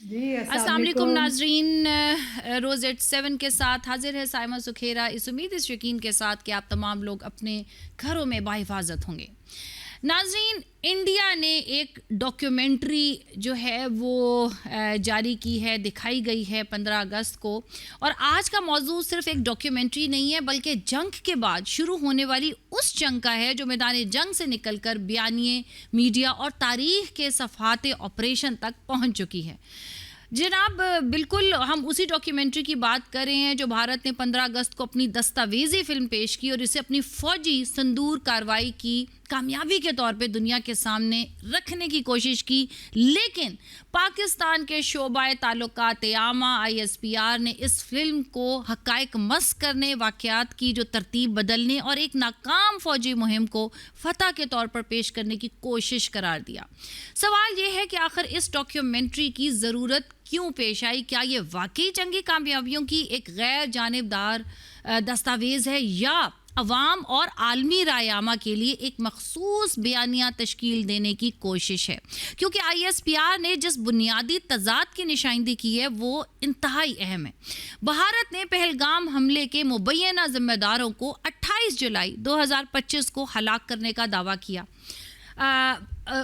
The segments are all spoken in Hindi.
जी, अस्सलाम अस्सलाम वालेकुम वालेकुम। नाजरीन, रोज़ एट 7 के साथ हाजिर है साइमा सुखेरा, इस उम्मीद इस यकीन के साथ कि आप तमाम लोग अपने घरों में बाहिफाजत होंगे। नाजरीन, इंडिया ने एक डॉक्यूमेंट्री जो है वो जारी की है, दिखाई गई है 15 अगस्त को। और आज का मौजू सिर्फ एक डॉक्यूमेंट्री नहीं है, बल्कि जंग के बाद शुरू होने वाली उस जंग का है जो मैदान जंग से निकलकर बयानिए, मीडिया और तारीख के सफ़ाते ऑपरेशन तक पहुंच चुकी है। जनाब, बिल्कुल हम उसी डॉक्यूमेंट्री की बात कर रहे हैं जो भारत ने 15 अगस्त को अपनी दस्तावेजी फिल्म पेश की और इसे अपनी फौजी संदूर कार्रवाई की कामयाबी के तौर पे दुनिया के सामने रखने की कोशिश की। लेकिन पाकिस्तान के शोबाए ताल्लुकात आमा ISPR ने इस फिल्म को हकायक मस करने, वाक़यात की जो तरतीब बदलने और एक नाकाम फौजी मुहिम को फतह के तौर पर पेश करने की कोशिश करार दिया। सवाल ये है कि आखिर इस डॉक्यूमेंट्री की ज़रूरत क्यों पेश आई? क्या ये वाकई जंगी कामयाबियों की एक गैर जानिबदार दस्तावेज़ है, या अवाम और आलमी रायामा के लिए एक मखसूस बयानिया तश्कील देने की कोशिश है? क्योंकि ISPR ने जिस बुनियादी तजाद की निशानदी की है वो इंतहाई अहम है। भारत ने पहलगाम हमले के मुबैना जिम्मेदारों को 28 जुलाई 2025 को हलाक करने का दावा किया।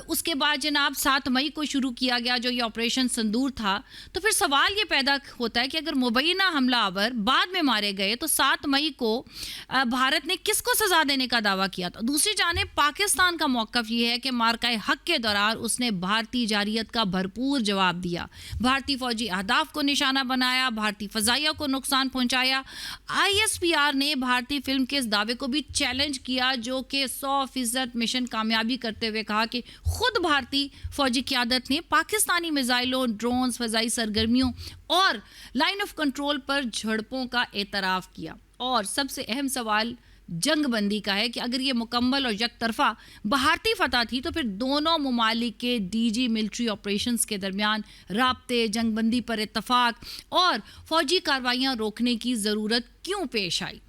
उसके बाद जनाब 7 मई को शुरू किया गया जो ये ऑपरेशन संदूर था। तो फिर सवाल ये पैदा होता है कि अगर मुबैना हमलावर बाद में मारे गए तो 7 मई को भारत ने किसको सज़ा देने का दावा किया था? दूसरी जानिब पाकिस्तान का मौक़िफ़ ये है कि मार्का हक के दौरान उसने भारतीय जारियत का भरपूर जवाब दिया, भारतीय फ़ौजी अहदाफ को निशाना बनाया, भारतीय फ़ज़ाइया को नुकसान पहुँचाया। ISPR ने भारतीय फिल्म के इस दावे को भी चैलेंज किया जो कि 100% मिशन कामयाबी करते हुए कहा कि खुद भारतीय फौजी क़यादत ने पाकिस्तानी मिसाइलों, ड्रोन्स, फ़ज़ाई सरगर्मियों और लाइन ऑफ कंट्रोल पर झड़पों का एतराफ़ किया। और सबसे अहम सवाल जंगबंदी का है कि अगर ये मुकम्मल और यकतरफा भारतीय फतह थी तो फिर दोनों ममालिक के DG मिलिट्री ऑपरेशंस के दरमियान राब्ते, जंगबंदी पर इत्तफाक और फौजी कार्रवाइयाँ रोकने की ज़रूरत क्यों पेश आई?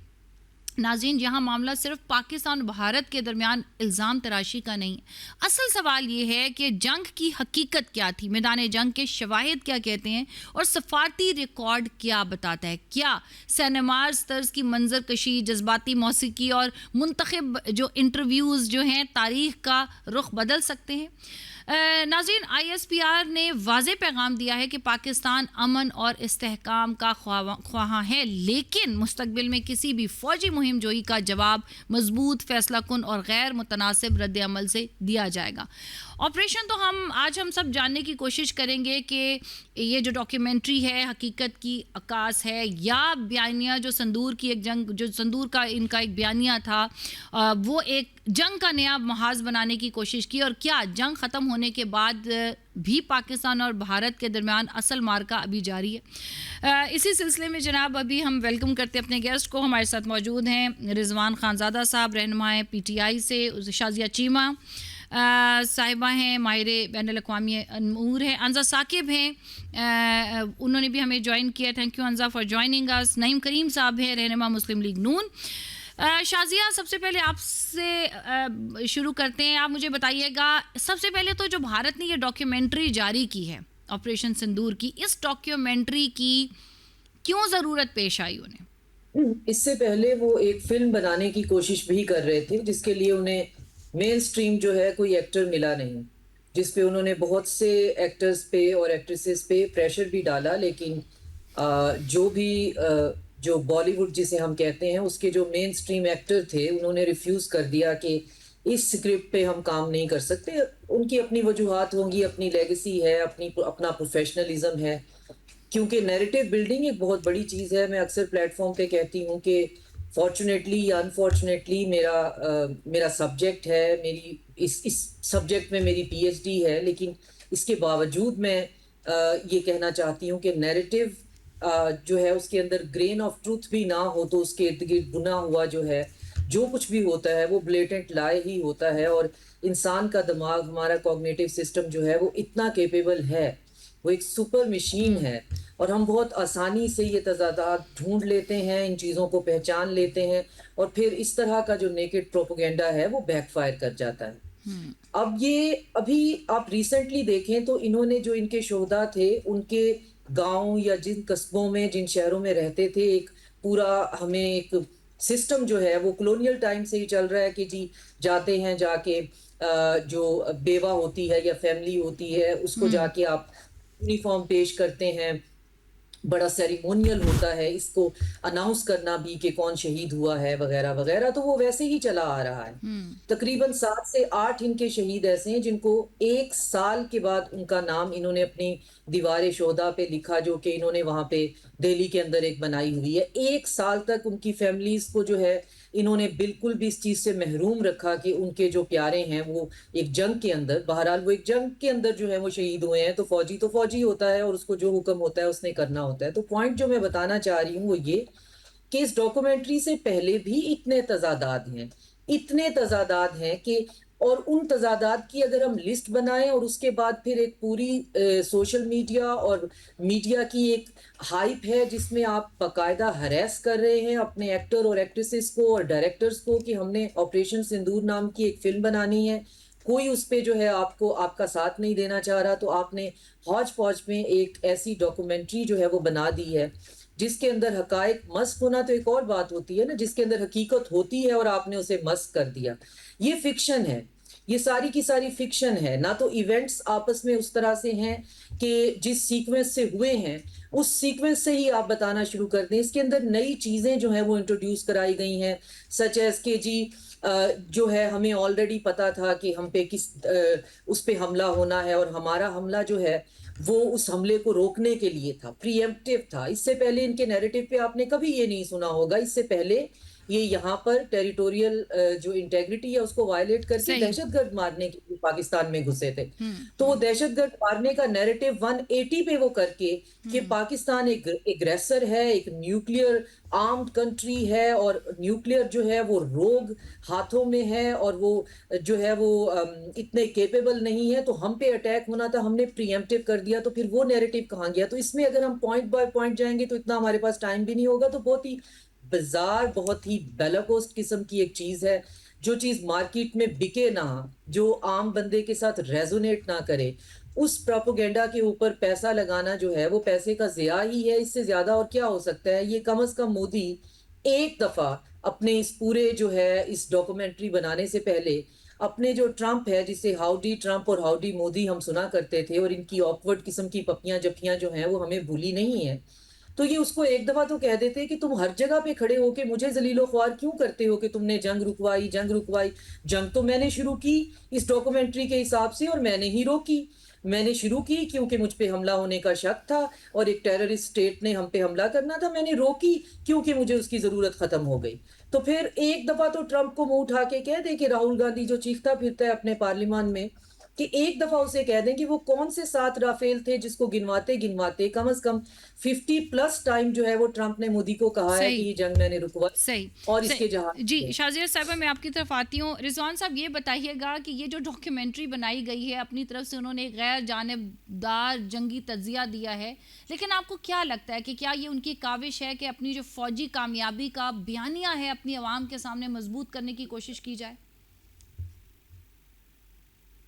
नाज़रीन, यहाँ मामला सिर्फ पाकिस्तान और भारत के दरमियान इल्ज़ाम तराशी का नहीं। असल सवाल ये है कि जंग की हकीकत क्या थी, मैदान जंग के शवाहिद क्या कहते हैं और सफारती रिकॉर्ड क्या बताता है? क्या सिनेमाज तर्ज की मंजर कशी, जज्बाती मौसीकी और मुंतखब जो इंटरव्यूज़ जो हैं तारीख़ का रुख बदल सकते हैं? नाज़रीन, ISPR ने वाज़े पैगाम दिया है कि पाकिस्तान अमन और इस्तेहकाम का ख्वाहां है, लेकिन मुस्तकबिल में किसी भी फ़ौजी मुहिम जोई का जवाब मजबूत, फैसला कुन और गैर मुतनासिब रद्द अमल से दिया जाएगा। ऑपरेशन तो आज हम सब जानने की कोशिश करेंगे कि ये जो डॉक्यूमेंट्री है हकीकत की अक्कास है या बयानिया जो संदूर की एक जंग, जो संदूर का इनका एक बयानिया था, वो एक जंग का नया महाज बनाने की कोशिश की। और क्या जंग ख़त्म होने के बाद भी पाकिस्तान और भारत के दरमियान असल मार्का अभी जारी है? इसी सिलसिले में जनाब अभी हम वेलकम करते हैं अपने गेस्ट को। हमारे साथ मौजूद हैं रिजवान खानज़ादा साहब, रहनुमा PTI से, शाजिया चीमा साहिबा हैं, माहिर बैनुल-अक़वामी अमूर हैं, अंज़ा साकिब हैं, उन्होंने भी हमें ज्वाइन किया। Thank you Anza for joining us. Naeem Karim साहब हैं, रहनुमा मुस्लिम लीग नून। शाजिया, सबसे पहले आपसे शुरू करते हैं। आप मुझे बताइएगा, सबसे पहले तो जो भारत ने ये डॉक्यूमेंट्री जारी की है ऑपरेशन सिंदूर की, इस डॉक्यूमेंट्री की क्यों ज़रूरत पेश आई उन्हें? इससे पहले वो एक फ़िल्म बनाने की कोशिश भी कर रहे थे जिसके लिए उन्हें मेन स्ट्रीम जो है कोई एक्टर मिला नहीं, जिस पे उन्होंने बहुत से एक्टर्स पे और एक्ट्रेसेस पे प्रेशर भी डाला। लेकिन जो बॉलीवुड जिसे हम कहते हैं उसके जो मेन स्ट्रीम एक्टर थे उन्होंने रिफ्यूज़ कर दिया कि इस स्क्रिप्ट पे हम काम नहीं कर सकते। उनकी अपनी वजूहात होंगी, अपनी लेगेसी है, अपना प्रोफेशनलिज्म है, क्योंकि नैरेटिव बिल्डिंग एक बहुत बड़ी चीज़ है। मैं अक्सर प्लेटफॉर्म पे कहती हूँ कि फॉर्चुनेटली या अनफॉर्चुनेटली मेरा सब्जेक्ट है, मेरी इस सब्जेक्ट में मेरी PhD है, लेकिन इसके बावजूद मैं ये कहना चाहती हूँ कि नैरेटिव जो है उसके अंदर ग्रेन ऑफ ट्रूथ भी ना हो तो उसके इर्द गिर्द बुना हुआ जो है, जो कुछ भी होता है वो ब्लेटेंट लाई ही होता है। और इंसान का दिमाग, हमारा कॉग्निटिव सिस्टम जो है वो इतना कैपेबल है, वो एक सुपर मशीन है, और हम बहुत आसानी से ये तज़ादात ढूंढ लेते हैं, इन चीज़ों को पहचान लेते हैं, और फिर इस तरह का जो नेकेड प्रोपेगेंडा है वो बैकफायर कर जाता है। अब ये अभी आप रिसेंटली देखें तो इन्होंने जो इनके शोहदा थे उनके गांव या जिन कस्बों में जिन शहरों में रहते थे एक पूरा हमें एक सिस्टम जो है वो कॉलोनियल टाइम से ही चल रहा है कि जी जाते हैं जाके जो बेवा होती है या फैमिली होती है उसको हम्म। जाके आप यूनिफॉर्म पेश करते हैं, बड़ा सेरिमोनियल होता है इसको अनाउंस करना भी कि कौन शहीद हुआ है वगैरह वगैरह, तो वो वैसे ही चला आ रहा है। हम्म। तकरीबन 7 से 8 इनके शहीद ऐसे हैं जिनको 1 साल के बाद उनका नाम इन्होंने अपनी दीवार शोहदा पे लिखा, जो कि इन्होंने वहां पे दिल्ली के अंदर एक बनाई हुई है। 1 साल तक उनकी फैमिलीज को जो है इन्होंने बिल्कुल भी इस चीज से महरूम रखा कि उनके जो प्यारे हैं वो एक जंग के अंदर, बहरहाल वो एक जंग के अंदर जो है वो शहीद हुए हैं, तो फौजी होता है और उसको जो हुक्म होता है उसने करना होता है। तो पॉइंट जो मैं बताना चाह रही हूँ वो ये कि इस डॉक्यूमेंट्री से पहले भी इतने तजादात हैं, इतने तजादात हैं कि, और उन तजादात की अगर हम लिस्ट बनाएं और उसके बाद फिर एक पूरी सोशल मीडिया और मीडिया की एक हाइप है जिसमें आप बाकायदा हरेस कर रहे हैं अपने एक्टर और एक्ट्रेसेस को और डायरेक्टर्स को कि हमने ऑपरेशन सिंदूर नाम की एक फिल्म बनानी है, कोई उस पे जो है आपको आपका साथ नहीं देना चाह रहा, तो आपने हौज पौज में एक ऐसी डॉक्यूमेंट्री जो है वो बना दी है जिसके अंदर हकायक मस्क होना तो एक और बात होती है ना, जिसके अंदर हकीकत होती है और आपने उसे मस्क कर दिया। ये फिक्शन है, ये सारी की सारी फिक्शन है ना, तो इवेंट्स आपस में उस तरह से हैं कि जिस सीक्वेंस से हुए हैं उस सीक्वेंस से ही आप बताना शुरू कर दें। इसके अंदर नई चीजें जो हैं वो इंट्रोड्यूस कराई गई हैं, सच एज के जी जो है हमें ऑलरेडी पता था कि हम पे उस पे हमला होना है और हमारा हमला जो है वो उस हमले को रोकने के लिए था, प्रीएम्प्टिव था। इससे पहले इनके नैरेटिव पे आपने कभी ये नहीं सुना होगा, इससे पहले ये यहाँ पर टेरिटोरियल जो इंटेग्रिटी है उसको वायलेट करके सही। दहशतगर्द मारने के लिए पाकिस्तान में घुसे थे। हम्म। तो वो हम्म। दहशतगर्द मारने का नैरेटिव 180 पे वो करके कि हम्म। पाकिस्तान एक एग्रेसर है, एक न्यूक्लियर आर्म्ड कंट्री है और न्यूक्लियर जो है वो रोग हाथों में है और वो जो है वो इतने केपेबल नहीं है, तो हम पे अटैक होना था, हमने प्रीएम्प्टिव कर दिया, तो फिर वो नैरेटिव कहाँ गया? तो इसमें अगर हम पॉइंट बाय पॉइंट जाएंगे तो इतना हमारे पास टाइम भी नहीं होगा। तो बहुत ही बाजार, बहुत ही बेलाकोस्ट किस्म की एक चीज है, जो चीज मार्केट में बिके ना, जो आम बंदे के साथ रेजोनेट ना करे, उस प्रोपोगेंडा के ऊपर पैसा लगाना जो है वो पैसे का ज़िया ही है। इससे ज्यादा और क्या हो सकता है? ये कम से कम मोदी एक दफा अपने इस पूरे जो है इस डॉक्यूमेंट्री बनाने से पहले अपने जो ट्रंप है, जिसे हाउडी ट्रंप और हाउडी मोदी हम सुना करते थे, और इनकी ऑकवर्ड किस्म की पपियां जपियां जो हैं वो हमें भूली नहीं है, तो ये उसको एक दफा तो कह देते कि तुम हर जगह पे खड़े होके मुझे जलीलो ख्वार क्यों करते हो कि तुमने जंग रुकवाई, जंग रुकवाई। जंग तो मैंने शुरू की इस डॉक्यूमेंट्री के हिसाब से, और मैंने ही रोकी। मैंने शुरू की क्योंकि मुझ पे हमला होने का शक था और एक टेररिस्ट स्टेट ने हम पे हमला करना था, मैंने रोकी क्योंकि मुझे उसकी जरूरत खत्म हो गई। तो फिर एक दफा तो ट्रंप को मुंह उठा के कह दे कि राहुल गांधी जो चीखता फिरता है अपने पार्लियामान में, कि एक दफा उसे कह दें कि वो कौन से 7 राफेल थे जिसको गिनवाते गिनवाते कम से कम 50+ टाइम जो है वो ट्रंप ने मोदी को कहा है कि सही। ये जंग मैंने रुकवाई सही। और इसके सही जी। जहाज। शाजिया साहबा, मैं आपकी तरफ आती हूँ। रिजवान साहब, ये बताइएगा कि ये जो डॉक्यूमेंट्री बनाई गई है, अपनी तरफ से उन्होंने एक गैर जानिबदार जंगी तज्जिया दिया है, लेकिन आपको क्या लगता है कि क्या ये उनकी काविश है कि अपनी जो फौजी कामयाबी का बयानिया है अपनी आवाम के सामने मजबूत करने की कोशिश की जाए?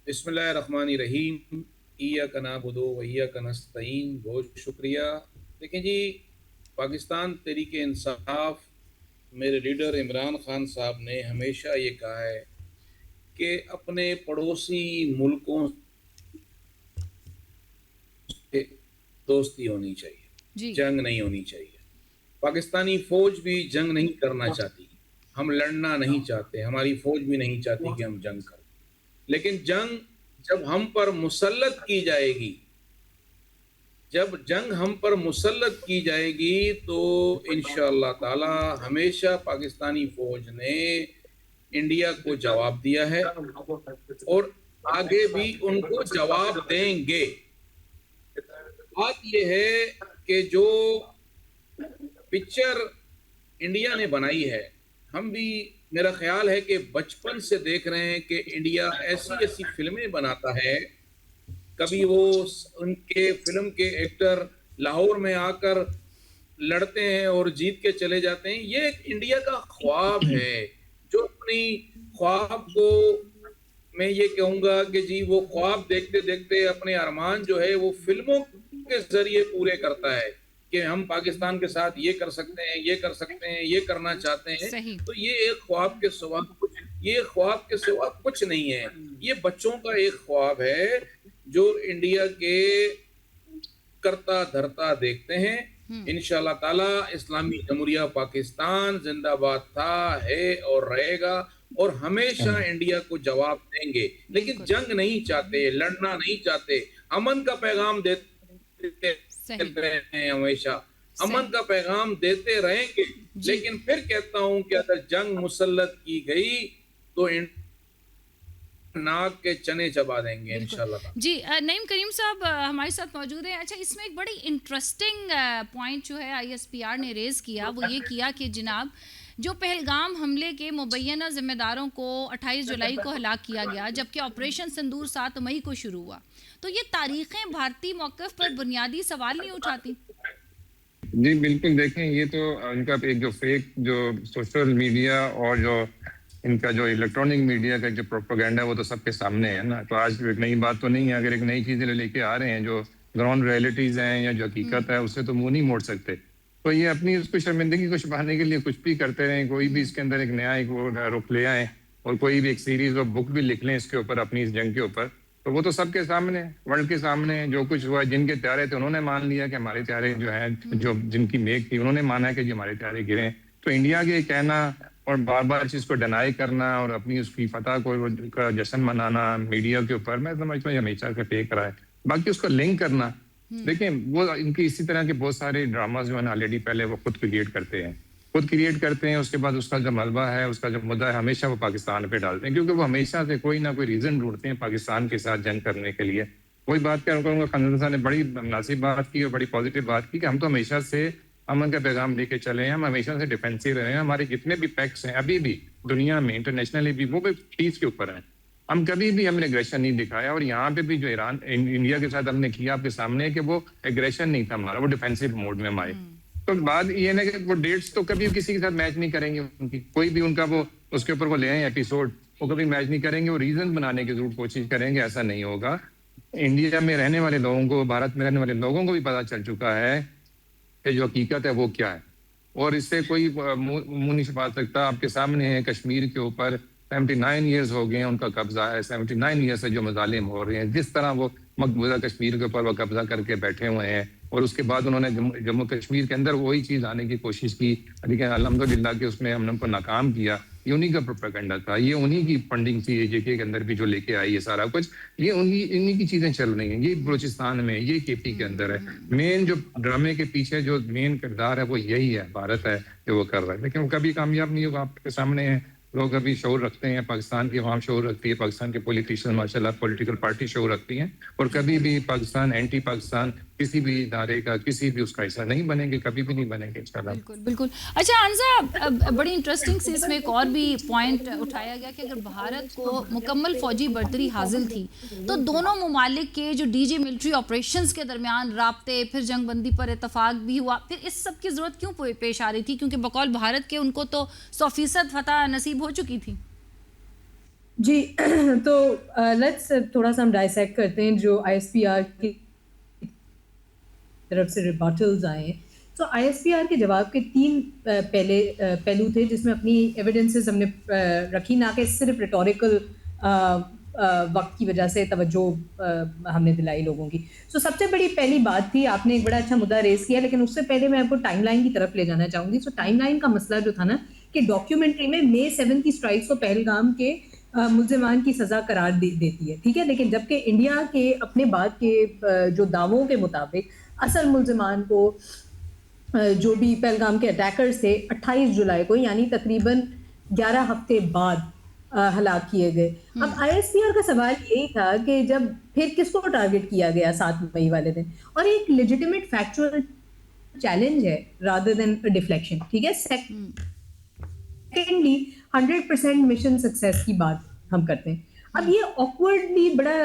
बिस्मिल्लाहिर्रहमानिर्रहीम। इय्याक नअबुदु व इय्याक नस्तईन। बहुत शुक्रिया। देखें जी, पाकिस्तान तहरीक इंसाफ, मेरे लीडर इमरान खान साहब ने हमेशा ये कहा है कि अपने पड़ोसी मुल्कों से दोस्ती होनी चाहिए, जी। जंग नहीं होनी चाहिए। पाकिस्तानी फ़ौज भी जंग नहीं करना चाहती, हम लड़ना नहीं चाहते, हमारी फ़ौज भी नहीं चाहती कि हम जंग करें। लेकिन जंग जब हम पर मुसल्लत की जाएगी, जब जंग हम पर मुसल्लत की जाएगी, तो इंशाअल्लाह ताला हमेशा पाकिस्तानी फ़ौज ने इंडिया को जवाब दिया है और आगे भी उनको जवाब देंगे। बात यह है कि जो पिक्चर इंडिया ने बनाई है, हम भी, मेरा ख्याल है कि बचपन से देख रहे हैं कि इंडिया ऐसी ऐसी फिल्में बनाता है। कभी वो उनके फिल्म के एक्टर लाहौर में आकर लड़ते हैं और जीत के चले जाते हैं। ये एक इंडिया का ख्वाब है जो अपनी ख्वाब को मैं ये कहूंगा कि जी वो ख्वाब देखते देखते अपने अरमान जो है वो फिल्मों के जरिए पूरे करता है कि हम पाकिस्तान के साथ ये कर सकते हैं, ये कर सकते हैं, ये करना चाहते हैं। सही। तो ये एक ख्वाब के सिवा कुछ, ये ख्वाब के सिवा कुछ नहीं है। ये बच्चों का एक ख्वाब है जो इंडिया के करता धरता देखते हैं। इंशाल्लाह ताला इस्लामी जमहूरिया पाकिस्तान जिंदाबाद था, है और रहेगा, और हमेशा इंडिया को जवाब देंगे। लेकिन जंग नहीं चाहते, लड़ना नहीं चाहते, अमन का पैगाम देते रहे हैं, हमेशा अमन का पैगाम देते रहेंगे। लेकिन फिर कहता हूं कि अगर जंग मुसल्लत की गई तो नाक के चने चबा देंगे इंशाल्लाह। जी नईम करीम साहब हमारे साथ मौजूद हैं। अच्छा, इसमें एक बड़ी इंटरेस्टिंग पॉइंट जो है ISPR ने रेज किया, वो ये किया कि जनाब जो पहलगाम हमले के मुबैना जिम्मेदारों को 28 जुलाई को हलाक किया गया, जबकि ऑपरेशन सिंदूर 7 मई को शुरू हुआ, तो ये तारीखें भारतीय मौक़िफ़ पर बुनियादी सवाल नहीं उठाती? जी बिल्कुल, देखें ये तो इनका एक जो फेक जो सोशल मीडिया और जो इनका जो इलेक्ट्रॉनिक मीडिया का जो प्रोपेगेंडा है वो तो सबके सामने है ना। तो आज एक नई बात तो नहीं है, अगर एक नई चीज़ें लेके आ रहे हैं जो ग्राउंड रियलिटीज़ हैं या जो हकीकत है उससे तो मुंह नहीं मोड़ सकते। तो ये अपनी उसको शर्मिंदगी को छुपाने के लिए कुछ भी करते रहें, कोई भी इसके अंदर एक नया एक रुख ले आए और कोई भी एक सीरीज और बुक भी लिख लें इसके ऊपर, अपनी इस जंग के ऊपर, तो वो तो सबके सामने, वर्ल्ड के सामने जो कुछ हुआ। जिनके त्यारे थे उन्होंने मान लिया कि हमारे त्यारे जो है, जो जिनकी मेक थी उन्होंने माना कि जी हमारे त्यारे गिरे। तो इंडिया के कहना और बार बार चीज को डिनाई करना और अपनी उसकी फतह को जश्न मनाना मीडिया के ऊपर, मैं समझता हूँ हमेशा से फेक रहा है। बाकी उसको लिंक करना, देखिए वो इनकी इसी तरह के बहुत सारे ड्रामाज जो है ना ऑलरेडी पहले वो खुद क्रिएट करते हैं, उसके बाद उसका जो मलबा है, उसका जो मुद्दा है, हमेशा वो पाकिस्तान पे डालते हैं, क्योंकि वो हमेशा से कोई ना कोई रीजन ढूंढते हैं पाकिस्तान के साथ जंग करने के लिए। वही बात करूँगा, खान साहब ने बड़ी मुनासिब बात की और बड़ी पॉजिटिव बात की कि हम तो हमेशा से अमन का पैगाम लेके चले हैं, हम हमेशा से डिफेंसिव रहे हैं। हमारे जितने भी पैक्ट्स हैं अभी भी दुनिया में इंटरनेशनली भी, वो भी पीस के ऊपर हैं। हम कभी भी हमने एग्रेशन नहीं दिखाया, और यहाँ पे भी जो ईरान इंडिया के साथ हमने किया आपके सामने है कि वो एग्रेशन नहीं था हमारा, वो डिफेंसिव मोड में हमारे। तो बात ये ना कि वो डेट्स तो कभी किसी के साथ मैच नहीं करेंगे, उनकी कोई भी उनका वो उसके ऊपर वो ले आए एपिसोड, वो कभी मैच नहीं करेंगे, वो रीजन बनाने की जरूर कोशिश करेंगे, ऐसा नहीं होगा। इंडिया में रहने वाले लोगों को, भारत में रहने वाले लोगों को भी पता चल चुका है कि जो हकीकत है वो क्या है, और इससे कोई मुंह नहीं छुपा सकता। आपके सामने है कश्मीर के ऊपर 79 ईयर्स हो गए हैं उनका कब्जा है, 79 ईयर्स से जो मजालिम हो रहे हैं, जिस तरह वो मकबूजा कश्मीर के ऊपर वो कब्जा करके बैठे हुए हैं, और उसके बाद उन्होंने जम्मू कश्मीर के अंदर वही चीज़ आने की कोशिश की, लेकिन अल्हम्दुलिल्लाह कि उसमें हमने उनको नाकाम किया। ये उन्हीं का प्रोपेगेंडा था, ये उन्हीं की फंडिंग थी AJK के अंदर भी जो लेके आई है सारा कुछ, ये इन्हीं की चीज़ें चल रही हैं। ये बलूचिस्तान में, ये KP के अंदर है। मेन जो ड्रामे के पीछे जो मेन किरदार है वो यही है, भारत है जो वो कर रहा है, लेकिन वो कभी कामयाब नहीं होगा। आपके सामने है, लोग अभी शोर रखते हैं, पाकिस्तान की अवाम शोर रखती है, पाकिस्तान के पॉलिटिशियन माशाल्लाह पॉलिटिकल पार्टी शोर रखती हैं, और कभी भी पाकिस्तान एंटी पाकिस्तान किसी भी इदारे का, किसी भी उसका हिस्सा नहीं बनेंगे, कभी भी नहीं बनेंगे इंशाल्लाह। बिल्कुल बिल्कुल। अच्छा अंजा, बड़ी इंटरेस्टिंग से इसमें एक और भी पॉइंट उठाया गया कि अगर भारत को मुकम्मल फौजी बर्तरी हासिल थी तो दोनों ममालिक के जो DG मिलिट्री ऑपरेशंस के दरमियान राब्ते, फिर जंगबंदी पर इतफाक भी हुआ, फिर इस सब की ज़रूरत क्यों पेश आ रही थी? क्योंकि बकौल भारत के उनको तो 100% फतह नसीब हो चुकी थी। जी तो लेट्स थोड़ा सा हम डाइसेक्ट करते हैं जो ISPR की तरफ से रिबटल्स आए हैं। तो ISPR के जवाब के 3 पहलू थे जिसमें अपनी एविडेंसेस हमने रखी, ना कि सिर्फ रिटोरिकल वक्त की वजह से तवज्जो हमने दिलाई लोगों की। तो सबसे बड़ी पहली बात थी, आपने एक बड़ा अच्छा मुद्दा रेस किया, लेकिन उससे पहले मैं आपको टाइमलाइन की तरफ ले जाना चाहूँगी। तो टाइमलाइन का मसला जो था ना कि डॉक्यूमेंट्री में May 7 की स्ट्राइक्स को पहलगाम के मुल्जिमान की सज़ा करार देती है, ठीक है, लेकिन जबकि इंडिया के अपने बाद के जो दावों के मुताबिक असल मुल्जिमान को जो भी पहलगाम के अटैकर्स थे 28 जुलाई को, यानी तकरीबन 11 हफ्ते बाद हलाक किए गए। अब ISPR का सवाल यही था कि जब फिर किसको टारगेट किया गया 7 मई वाले दिन, और एक लेजिटिमेट फैक्चुअल चैलेंज है रादर देन डिफ्लेक्शन, ठीक है। सेकेंडली 100% मिशन सक्सेस की बात हम करते हैं। अब ये ऑकवर्डली बड़ा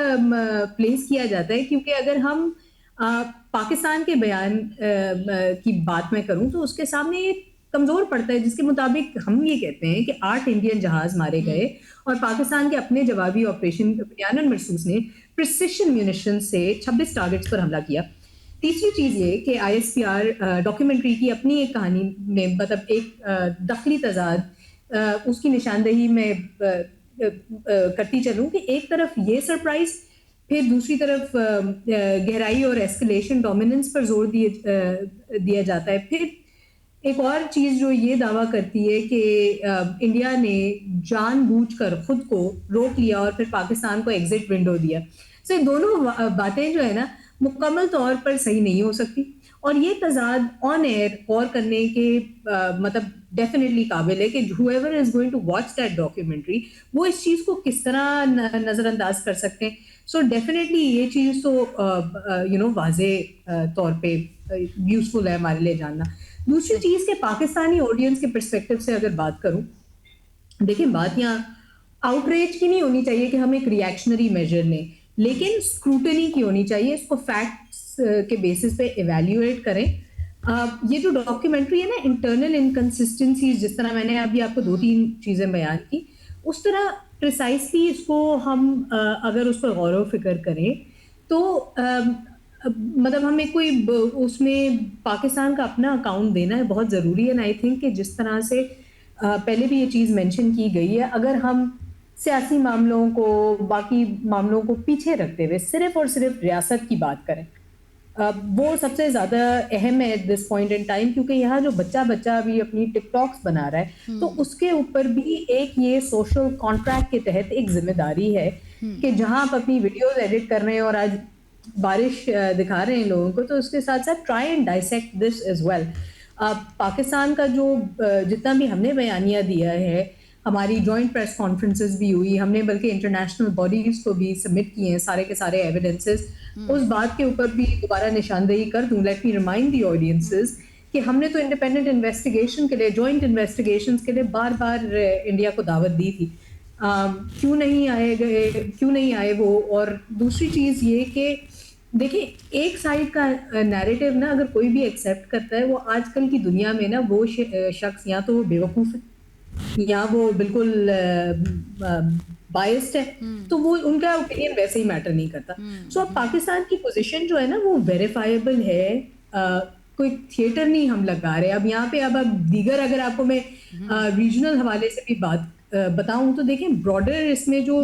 प्लेस किया जाता है, क्योंकि अगर हम पाकिस्तान के बयान की बात मैं करूं तो उसके सामने एक कमजोर पड़ता है, जिसके मुताबिक हम ये कहते हैं कि 8 इंडियन जहाज मारे गए और पाकिस्तान के अपने जवाबी ऑपरेशन बयान मरसूस ने प्रिसिशन म्यूनिशन से 26 टारगेट्स पर हमला किया। तीसरी चीज ये कि ISPR डॉक्यूमेंट्री की अपनी एक कहानी में, मतलब एक दखली तजाद उसकी निशानदेही में करती चलूं कि एक तरफ ये सरप्राइज, फिर दूसरी तरफ गहराई और एस्केलेशन डोमिनेंस पर जोर दिया जाता है। फिर एक और चीज जो ये दावा करती है कि इंडिया ने जानबूझकर खुद को रोक लिया और फिर पाकिस्तान को एग्जिट विंडो दिया। सो ये दोनों बातें जो है ना मुकम्मल तौर पर सही नहीं हो सकती, और ये तजाद ऑन एयर गौर करने के मतलब डेफिनेटली काबिल है कि whoever is going to watch that documentary वो इस चीज़ को किस तरह नज़रअंदाज कर सकते हैं। सो डेफिनेटली ये चीज़ तो वाजे तौर पे यूजफुल है हमारे लिए जानना। दूसरी चीज़ के पाकिस्तानी ऑडियंस के पर्सपेक्टिव से अगर बात करूं, देखिए बात यहाँ आउटरीच की नहीं होनी चाहिए कि हम एक रिएक्शनरी मेजर लें, लेकिन स्क्रूटनी की होनी चाहिए। इसको फैक्ट्स के बेसिस पे इवेल्युएट करें। ये जो डॉक्यूमेंट्री है ना, इंटरनल इनकंसिस्टेंसीज, जिस तरह मैंने अभी आपको 2-3 चीज़ें बयान की, उस तरह प्रिसाइसली इसको हम अगर उस पर गौर व फिक्र करें तो मतलब हमें कोई उसमें पाकिस्तान का अपना अकाउंट देना है बहुत ज़रूरी है। एंड आई थिंक कि जिस तरह से पहले भी ये चीज़ मेंशन की गई है, अगर हम सियासी मामलों को, बाकी मामलों को पीछे रखते हुए सिर्फ और सिर्फ रियासत की बात करें, वो सबसे ज़्यादा अहम है at this point in time, क्योंकि यहाँ जो बच्चा अभी अपनी टिकटॉक्स बना रहा है तो उसके ऊपर भी एक ये सोशल कॉन्ट्रैक्ट के तहत एक जिम्मेदारी है कि जहाँ आप अपनी वीडियोस एडिट कर रहे हैं और आज बारिश दिखा रहे हैं लोगों को, तो उसके साथ साथ try and dissect this as well. Pakistan का जो जितना भी हमने बयानिया दिया है, हमारी जॉइंट प्रेस कॉन्फ्रेंसेस भी हुई, हमने बल्कि इंटरनेशनल बॉडीज को भी सबमिट किए हैं सारे के सारे एविडेंसेस। उस बात के ऊपर भी दोबारा निशानदेही कर दूं, लेट मी रिमाइंड दी ऑडियंसेस कि हमने तो इंडिपेंडेंट इन्वेस्टिगेशन के लिए, जॉइंट इन्वेस्टिगेशंस के लिए बार बार इंडिया को दावत दी थी। क्यों नहीं आए वो? और दूसरी चीज़ ये कि देखिए, एक साइड का नैरेटिव ना अगर कोई भी एक्सेप्ट करता है, वो आजकल की दुनिया में ना वो शख्स या तो वो बेवकूफ़ है या वो बिल्कुल बायस्ड है, तो वो उनका ओपिनियन वैसे ही मैटर नहीं करता। सो अब पाकिस्तान की पोजीशन जो है ना वो वेरीफाइबल है, कोई थिएटर नहीं हम लगा रहे। अब यहाँ पे अब दीगर अगर आपको मैं रीजनल हवाले से भी बात बताऊं तो देखें, ब्रॉडर इसमें जो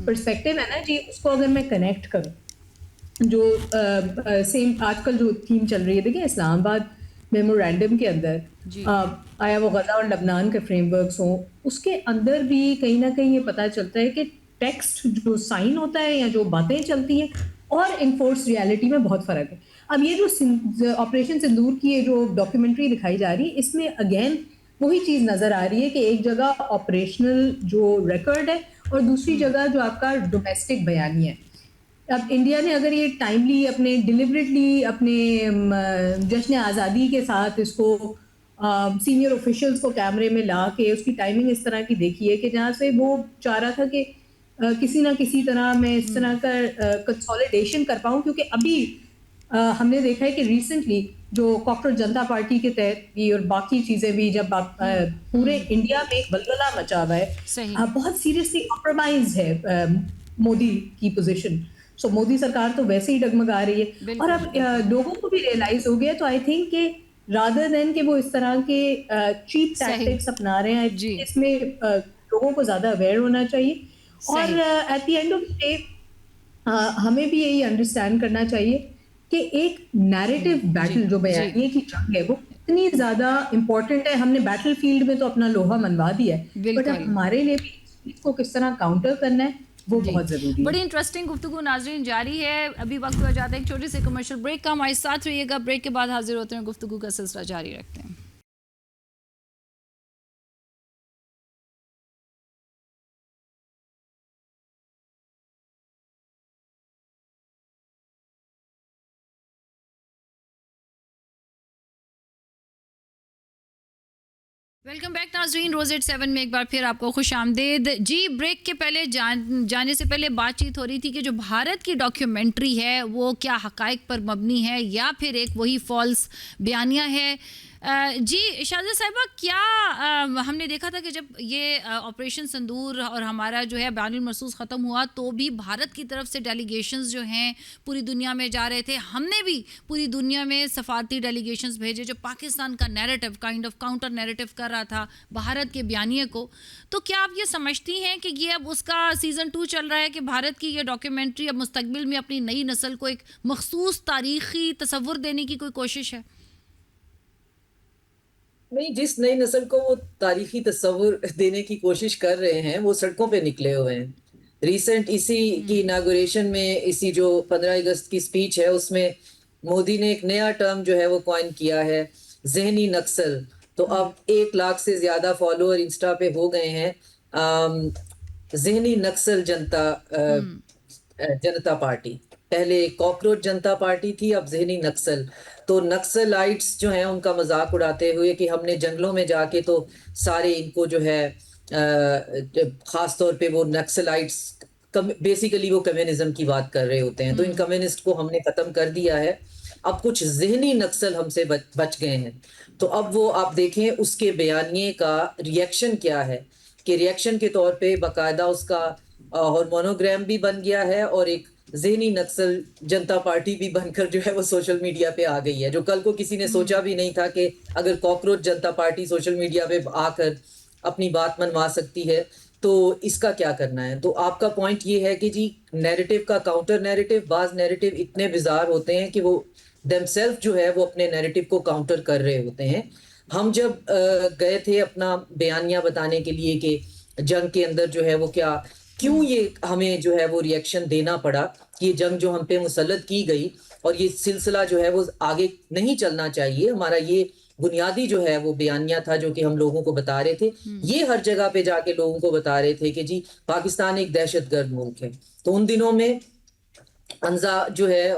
पर्सपेक्टिव है ना जी, उसको अगर मैं कनेक्ट करूं, जो सेम आजकल जो थीम चल रही है, देखिए इस्लामाबाद मेमोरेंडम के अंदर आया वो गजा और लबनान के फ्रेमवर्क्स हों, उसके अंदर भी कहीं ना कहीं ये पता चलता है कि टेक्स्ट जो साइन होता है या जो बातें चलती हैं और इन्फोर्स रियलिटी में बहुत फ़र्क है। अब ये जो ऑपरेशन सिंदूर की ये जो डॉक्यूमेंट्री दिखाई जा रही है, इसमें अगेन वही चीज़ नज़र आ रही है कि एक जगह ऑपरेशनल जो रिकॉर्ड है और दूसरी जगह जो आपका डोमेस्टिक बयानी है। अब इंडिया ने अगर ये टाइमली अपने डिलिबरेटली अपने जश्न आज़ादी के साथ इसको सीनियर ऑफिशियल्स को कैमरे में ला के उसकी टाइमिंग इस तरह की देखी है कि जहाँ से वो चाह रहा था कि किसी ना किसी तरह मैं इस तरह का कंसोलिडेशन कर पाऊँ, क्योंकि अभी हमने देखा है कि रिसेंटली जो कॉकरोच जनता पार्टी के तहत भी और बाकी चीज़ें भी, जब आप पूरे इंडिया में एक बलबला मचा हुआ है, बहुत सीरियसली कॉम्प्रोमाइज है मोदी की पोजीशन। सो मोदी सरकार तो वैसे ही डगमगा रही है और अब लोगों को भी रियलाइज हो गया। तो आई थिंक कि रादर देन कि वो इस तरह के चीप टैक्टिक्स अपना रहे हैं, इसमें लोगों को ज़्यादा अवेयर होना चाहिए। और at the end of the day हमें भी यही अंडरस्टैंड करना चाहिए कि एक नैरेटिव बैटल जो बयानिए की जंग है वो इतनी ज़्यादा इम्पोर्टेंट है। हमने बैटल फील्ड में तो अपना लोहा मनवा दिया है, बट हमारे लिए भी इसको किस तरह काउंटर करना है वो बहुत जरूरी है। बड़ी इंटरेस्टिंग गुफ्तगू नाज़रीन जारी है। अभी वक्त हो जाता है एक छोटे से कमर्शियल ब्रेक का, हमारे साथ रहिएगा। ब्रेक के बाद हाजिर होते हैं, गुफ्तगू का सिलसिला जारी रखते हैं। वेलकम बैक नाज़रीन, रोज़ एट 7 में एक बार फिर आपको खुश आमदेद जी। ब्रेक के पहले जाने से पहले बातचीत हो रही थी कि जो भारत की डॉक्यूमेंट्री है वो क्या हक़ाइक़ पर मबनी है या फिर एक वही फॉल्स बयानिया है। जी शाज़ा साहिबा, क्या हमने देखा था कि जब ये ऑपरेशन सिंदूर और हमारा जो है बयानुल मरसूस ख़त्म हुआ तो भी भारत की तरफ से डेलीगेशंस जो हैं पूरी दुनिया में जा रहे थे। हमने भी पूरी दुनिया में सफारती डेलीगेशंस भेजे जो पाकिस्तान का narrative kind of counter narrative कर रहा था भारत के बयानिए को। तो क्या आप ये समझती हैं कि ये अब उसका सीज़न 2 चल रहा है कि भारत की ये डॉक्यूमेंट्री अब मुस्तकबिल में अपनी नई नस्ल को एक मखसूस तारीख़ी तसव्वुर देने की कोई कोशिश है? नहीं, जिस नई नस्ल को वो तारीखी तस्वुर देने की कोशिश कर रहे हैं वो सड़कों पे निकले हुए हैं। रिसेंट इसी की इनागुरेशन में, इसी जो 15 अगस्त की स्पीच है उसमें मोदी ने एक नया टर्म जो है वो कॉइन किया है, ज़हनी नक्सल। तो अब 1 लाख से ज्यादा फॉलोअर इंस्टा पे हो गए हैं। ज़हनी नक्सल जनता पार्टी, पहले कॉकरोच जनता पार्टी थी, अब ज़हनी नक्सल। तो नक्सलाइट्स जो हैं उनका मजाक उड़ाते हुए कि हमने जंगलों में जाके तो सारे इनको जो है खास तौर पे वो नक्सलाइट्स बेसिकली वो कम्युनिज्म की बात कर रहे होते हैं, तो इन कम्युनिस्ट को हमने खत्म कर दिया है, अब कुछ ज़हनी नक्सल हमसे बच गए हैं। तो अब वो आप देखें उसके बयानिए का रिएक्शन क्या है, कि रिएक्शन के तौर पे बाकायदा उसका हार्मोनोग्राम भी बन गया है और एक ज़हनी नक्सल जनता पार्टी भी बनकर जो है वो सोशल मीडिया पे आ गई है, जो कल को किसी ने सोचा भी नहीं था कि अगर कॉकरोच जनता पार्टी सोशल मीडिया पे आकर अपनी बात मनवा सकती है तो इसका क्या करना है। तो आपका पॉइंट ये है कि जी नैरेटिव का काउंटर नैरेटिव, बाज नैरेटिव इतने बिजार होते हैं कि वो देमसेल्फ जो है वो अपने नैरेटिव को काउंटर कर रहे होते हैं। हम जब गए थे अपना बयानिया बताने के लिए कि जंग के अंदर जो है वो क्यों ये हमें जो है वो रिएक्शन देना पड़ा, ये जंग जो हम पे मुसल्लत की गई और ये सिलसिला जो है वो आगे नहीं चलना चाहिए, हमारा ये बुनियादी जो है वो बयानिया था जो कि हम लोगों को बता रहे थे। ये हर जगह पे जाके लोगों को बता रहे थे कि जी पाकिस्तान एक दहशतगर्द मुल्क है। तो उन दिनों में अंजा जो है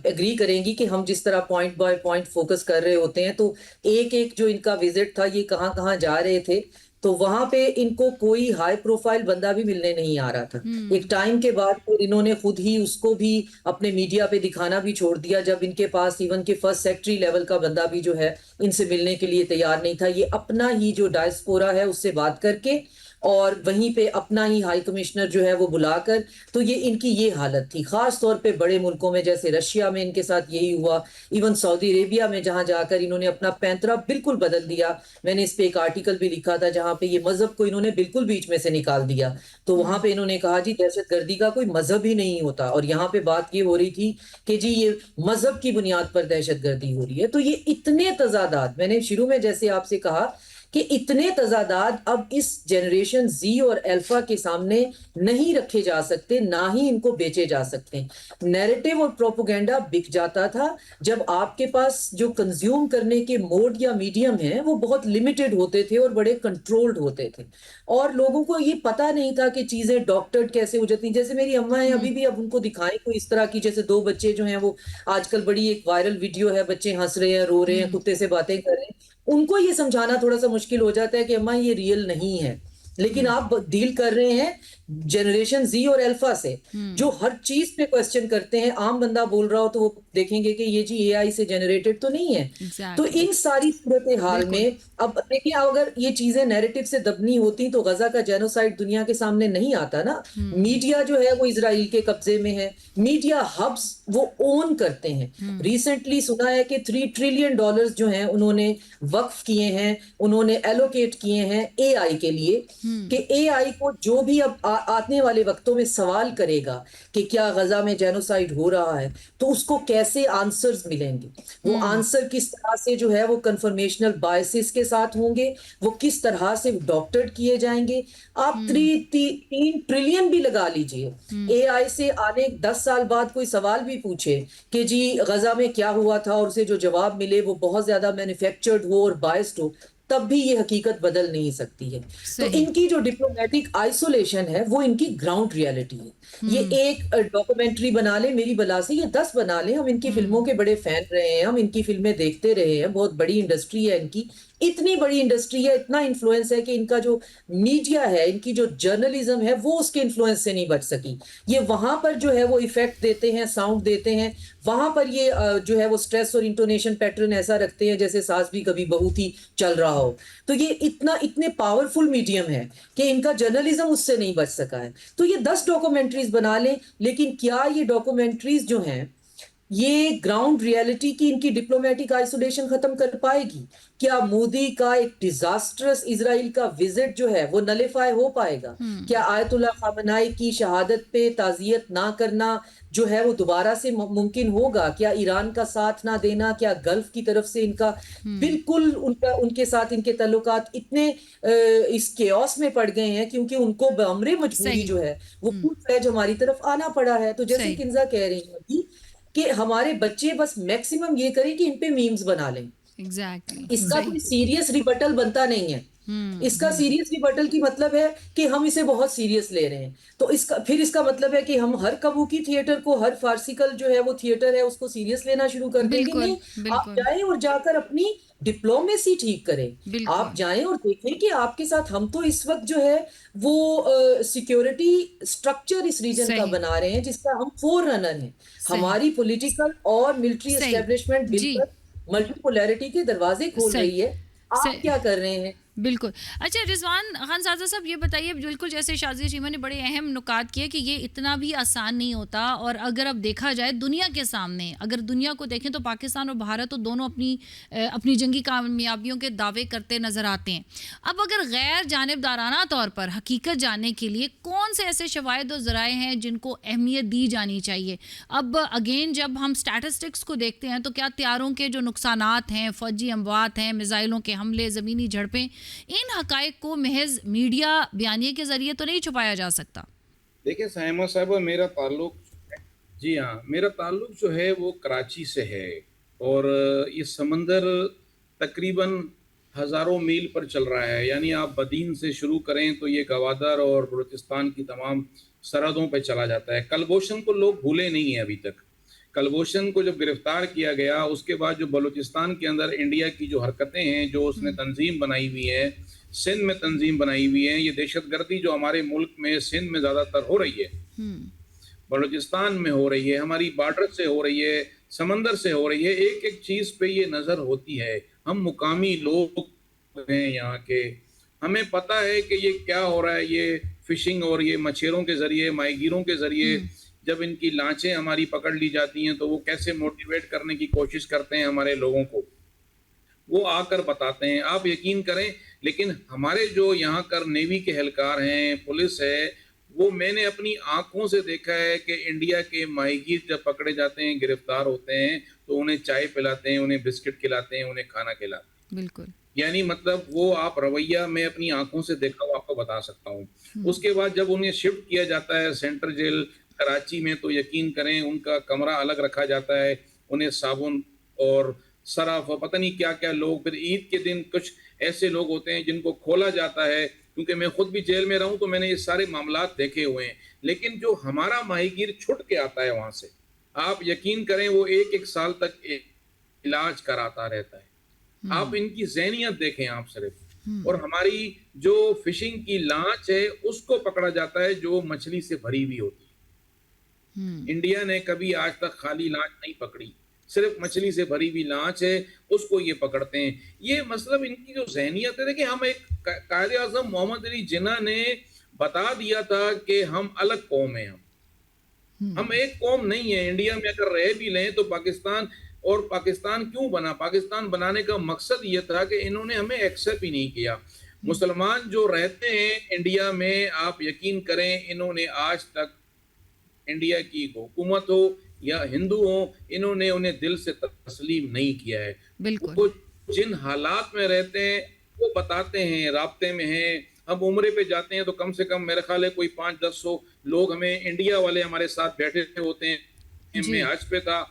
एग्री करेंगी कि हम जिस तरह पॉइंट बाय पॉइंट फोकस कर रहे होते हैं, तो एक एक जो इनका विजिट था ये कहाँ कहाँ जा रहे थे, तो वहां पे इनको कोई हाई प्रोफाइल बंदा भी मिलने नहीं आ रहा था। एक टाइम के बाद तो इन्होंने खुद ही उसको भी अपने मीडिया पे दिखाना भी छोड़ दिया, जब इनके पास इवन के फर्स्ट सेक्रेटरी लेवल का बंदा भी जो है इनसे मिलने के लिए तैयार नहीं था। ये अपना ही जो डायस्पोरा है उससे बात करके और वहीं पे अपना ही हाई कमिश्नर जो है वो बुलाकर, तो ये इनकी ये हालत थी। खास तौर पे बड़े मुल्कों में जैसे रशिया में इनके साथ यही हुआ, इवन सऊदी अरेबिया में जहां जाकर इन्होंने अपना पैंतरा बिल्कुल बदल दिया। मैंने इस पे एक आर्टिकल भी लिखा था जहां पे ये मजहब को इन्होंने बिल्कुल बीच में से निकाल दिया। तो वहां पे इन्होंने कहा जी दहशतगर्दी का कोई मजहब ही नहीं होता, और यहाँ पे बात ये हो रही थी कि जी ये मजहब की बुनियाद पर दहशतगर्दी हो रही है। तो ये इतने तजादात, मैंने शुरू में जैसे आपसे कहा कि इतने तजादात अब इस जनरेशन जी और अल्फा के सामने नहीं रखे जा सकते, ना ही इनको बेचे जा सकते। नैरेटिव और प्रोपोगेंडा बिक जाता था जब आपके पास जो कंज्यूम करने के मोड या मीडियम हैं वो बहुत लिमिटेड होते थे और बड़े कंट्रोल्ड होते थे, और लोगों को ये पता नहीं था कि चीजें डॉक्टर्ड कैसे हो जाती। जैसे मेरी अम्मा है, अभी भी अब उनको दिखाएं कोई इस तरह की, जैसे 2 बच्चे जो हैं वो आजकल बड़ी एक वायरल वीडियो है, बच्चे हंस रहे हैं, रो रहे हैं, कुत्ते से बातें कर रहे हैं, उनको ये समझाना थोड़ा सा मुश्किल हो जाता है कि अम्मा ये रियल नहीं है। लेकिन आप डील कर रहे हैं जनरेशन जी और अल्फा से, जो हर चीज पे क्वेश्चन करते हैं। आम बंदा बोल रहा हो तो वो देखेंगे कि ये जी एआई से जनरेटेड तो नहीं है। तो इन सारी सूरत हाल में अब देखिए, अगर ये चीजें नैरेटिव से दबनी होती तो गजा का जेनोसाइड दुनिया के सामने नहीं आता ना। मीडिया जो है वो इजराइल के कब्जे में है, मीडिया हब्स वो ओन करते हैं। रिसेंटली सुना है कि $3 ट्रिलियन जो हैं उन्होंने वक्फ किए हैं, उन्होंने एलोकेट किए हैं एआई के लिए, कि एआई को जो भी अब आने वाले वक्तों में सवाल करेगा कि क्या गजा में जेनोसाइड हो रहा है, तो उसको कैसे आंसर्स मिलेंगे। वो आंसर किस तरह से जो है वो कन्फर्मेशनल बायसेस के साथ होंगे, वो किस तरह से डॉक्टर्ड किए जाएंगे। आप 3 ट्रिलियन भी लगा लीजिए, एआई से आने 10 साल बाद कोई सवाल भी पूछे कि जी गजा में क्या हुआ था, और उसे जो जवाब मिले वो बहुत ज्यादा मैन्युफैक्चर्ड हो और बायस्ड हो, तब भी ये हकीकत बदल नहीं सकती है। तो इनकी जो डिप्लोमेटिक आइसोलेशन है वो इनकी ग्राउंड रियलिटी है। ये एक डॉक्यूमेंट्री बना ले मेरी बला से, ये 10 बना ले, हम इनकी फिल्मों के बड़े फैन रहे हैं, हम इनकी फिल्में देखते रहे हैं, बहुत बड़ी इंडस्ट्री है इनकी। इतनी बड़ी इंडस्ट्री है, इतना इन्फ्लुएंस है कि इनका जो मीडिया है, इनकी जो जर्नलिज्म है, वो उसके इन्फ्लुएंस से नहीं बच सकी। ये वहां पर जो है वो इफेक्ट देते हैं, साउंड देते हैं, वहां पर ये जो है वो स्ट्रेस और इंटोनेशन पैटर्न ऐसा रखते हैं जैसे सास भी कभी बहू थी चल रहा हो। तो ये इतने पावरफुल मीडियम है कि इनका जर्नलिज्म उससे नहीं बच सका है। तो ये 10 डॉक्यूमेंट्रीज बना लें, लेकिन क्या ये डॉक्यूमेंट्रीज जो हैं ये ग्राउंड रियलिटी की इनकी डिप्लोमेटिक आइसोलेशन खत्म कर पाएगी? क्या मोदी का एक डिजास्टरस इजराइल का विजिट जो है वो नलिफाई हो पाएगा? क्या आयतुल्ला खामनाई की शहादत पे ताजियत ना करना जो है वो दोबारा से मुमकिन होगा? क्या ईरान का साथ ना देना, क्या गल्फ की तरफ से इनका बिल्कुल उनके साथ इनके ताल्लुकात इतने इस केओस में पड़ गए हैं क्योंकि उनको बमरे मजबूरी जो है वो फुल फ्लेज हमारी तरफ आना पड़ा है। तो जैसे किंजा कह रही है कि हमारे बच्चे बस मैक्सिमम ये करें कि इन पे मीम्स बना लें। इसका कोई सीरियस रिबटल बनता नहीं है। इसका सीरियस रिबटल की मतलब है कि हम इसे बहुत सीरियस ले रहे हैं। तो इसका मतलब है कि हम हर कबूकी थिएटर को, हर फार्सिकल जो है वो थिएटर है उसको सीरियस लेना शुरू कर देंगे। नहीं, आप जाएं और जाकर अपनी डिप्लोमेसी ठीक करें। आप जाएं और देखें कि आपके साथ हम तो इस वक्त जो है वो सिक्योरिटी स्ट्रक्चर इस रीजन का बना रहे हैं जिसका हम फोर रनर हैं। हमारी पॉलिटिकल और मिलिट्री एस्टेब्लिशमेंट बिल्कुल मल्टीपोलैरिटी के दरवाजे खोल रही है। आप क्या कर रहे हैं? बिल्कुल। अच्छा रिजवान खान साहब ये बताइए, बिल्कुल जैसे शाज़िया चीमा ने बड़े अहम नुकात किए कि ये इतना भी आसान नहीं होता, और अगर अब देखा जाए दुनिया के सामने, अगर दुनिया को देखें तो पाकिस्तान और भारत तो दोनों अपनी जंगी कामयाबियों के दावे करते नज़र आते हैं। अब अगर गैर जानिबदाराना तौर पर हकीकत जानने के लिए कौन से ऐसे शवाहिद और ज़राए हैं जिनको अहमियत दी जानी चाहिए? अब अगेन जब हम स्टैटिस्टिक्स को देखते हैं तो क्या तैयारों के जो नुकसानात हैं, फ़ौजी अमवात हैं, मिसाइलों के हमले, ज़मीनी झड़पें, इन हकायक को महज मीडिया बयानिए के जरिए तो नहीं छुपाया जा सकता। देखिए साइमा साहब, मेरा ताल्लुक, जी हाँ, मेरा ताल्लुक जो है वो कराची से है, और ये समंदर तकरीबन हज़ारों मील पर चल रहा है। यानी आप बदीन से शुरू करें तो ये गवादर और बलूचिस्तान की तमाम सरहदों पर चला जाता है। कलभूषण को लोग भूले नहीं हैं अभी तक। कलभूषण को जब गिरफ्तार किया गया उसके बाद जो बलूचिस्तान के अंदर इंडिया की जो हरकतें हैं, जो उसने तंजीम बनाई हुई है, सिंध में तंजीम बनाई हुई है, ये दहशतगर्दी जो हमारे मुल्क में सिंध में ज़्यादातर हो रही है, बलूचिस्तान में हो रही है, हमारी बॉर्डर से हो रही है, समंदर से हो रही है, एक एक चीज़ पे ये नज़र होती है। हम मुकामी लोग हैं यहाँ के, हमें पता है कि ये क्या हो रहा है। ये फिशिंग और ये मछेरों के ज़रिए, माहीगीरों के ज़रिए जब इनकी लांचें हमारी पकड़ ली जाती हैं तो वो कैसे मोटिवेट करने की कोशिश करते हैं हमारे लोगों को, वो आकर बताते हैं। आप यकीन करें, लेकिन हमारे जो यहाँ कर नेवी के एहलकार हैं, पुलिस है, वो मैंने अपनी आंखों से देखा है कि इंडिया के माहीगीर जब पकड़े जाते हैं, गिरफ्तार होते हैं, तो उन्हें चाय पिलाते हैं, उन्हें बिस्किट खिलाते हैं, उन्हें खाना खिलाते हैं। बिल्कुल, यानी मतलब वो आप रवैया मैं अपनी आंखों से देखा हुआ आपको बता सकता हूँ। उसके बाद जब उन्हें शिफ्ट किया जाता है सेंट्रल जेल कराची में, तो यकीन करें उनका कमरा अलग रखा जाता है, उन्हें साबुन और सरफ और पता नहीं क्या क्या लोग, फिर ईद के दिन कुछ ऐसे लोग होते हैं जिनको खोला जाता है, क्योंकि मैं खुद भी जेल में रहूं तो मैंने ये सारे मामलात देखे हुए हैं। लेकिन जो हमारा माहीगीर छुट के आता है वहां से, आप यकीन करें वो एक साल तक इलाज कराता रहता है। आप इनकी ज़हनियत देखें आप सिर्फ। और हमारी जो फिशिंग की लांच है उसको पकड़ा जाता है जो मछली से भरी हुई होती है। इंडिया ने कभी आज तक खाली लांच नहीं पकड़ी, सिर्फ मछली से भरी हुई लांच है, उसको ये पकड़ते हैं। ये मतलब इनकी जो ज़हनियत है, देखिए हम एक कायदे आज़म मोहम्मद अली जिन्ना ने बता दिया था कि हम अलग कौम हैं, हम एक कौम नहीं है। इंडिया में अगर रह भी लें तो पाकिस्तान, और पाकिस्तान क्यों बना, पाकिस्तान बनाने का मकसद ये था कि इन्होंने हमें एक्सेप्ट ही नहीं किया। मुसलमान जो रहते हैं इंडिया में, आप यकीन करें इन्होंने आज तक इंडिया की हुकूमत हो या हिंदू हो, इन्होंने उन्हें दिल से तस्लीम नहीं किया है। वो जिन हालात में रहते हैं वो बताते हैं, राब्ते में हैं। हम उम्रे पे जाते हैं तो कम से कम मेरे ख्याल है कोई 500-1000 लोग हमें इंडिया वाले हमारे साथ बैठे होते हैं। मैं हज पे था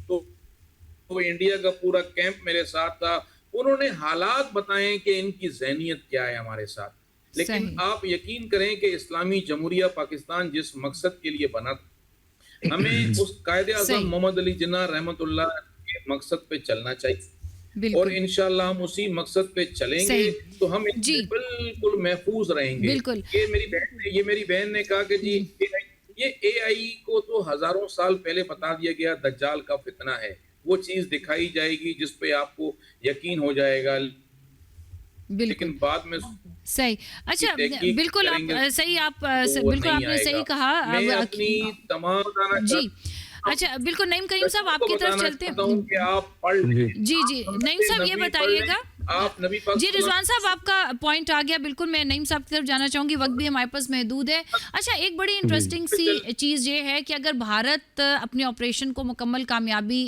तो इंडिया का पूरा कैंप मेरे साथ था। उन्होंने हालात बताए कि इनकी ज़हनियत क्या है हमारे साथ। लेकिन आप यकीन करें कि इस्लामी जमहूरिया पाकिस्तान जिस मकसद के लिए बना, हमें उस कायदे आज़म मोहम्मद अली जिन्ना रहमतुल्लाह के मकसद पे चलना चाहिए। और बिल्कुल इंशाल्लाह हम उसी मकसद पे चलेंगे सही तो हम इससे जी बिल्कुल महफूज रहेंगे। बिल्कुल ये मेरी बहन ने कहा कि जी ये एआई को तो हजारों साल पहले बता दिया गया दज्जाल का फितना है, वो चीज दिखाई जाएगी जिस पे आपको यकीन हो जाएगा, बिल्कुल लेकिन बाद में सही की अच्छा तहकीक बिल्कुल आप करेंगे सही आप तो वो बिल्कुल नहीं आपने सही आएगा। कहा मैं अब अपनी तमाम बताना जी चाहता अच्छा बिल्कुल नईम करीम मैं साहब सबको आपकी तरफ बताना चलते चाहता हूँ कि हैं आप पढ़ जी लें, जी आप जी सुन्नत नईम साहब ये नबी पढ़ लें, बताइएगा आप नबी पाक जी सल्लल्लाहु रिजवान साहब आपका पॉइंट आ गया बिल्कुल मैं नईम साहब की तरफ जाना चाहूंगी वक्त भी हमारे पास महदूद है अच्छा एक बड़ी जी इंटरेस्टिंग सी चीज़ ये है कि अगर भारत अपने ऑपरेशन को मुकम्मल कामयाबी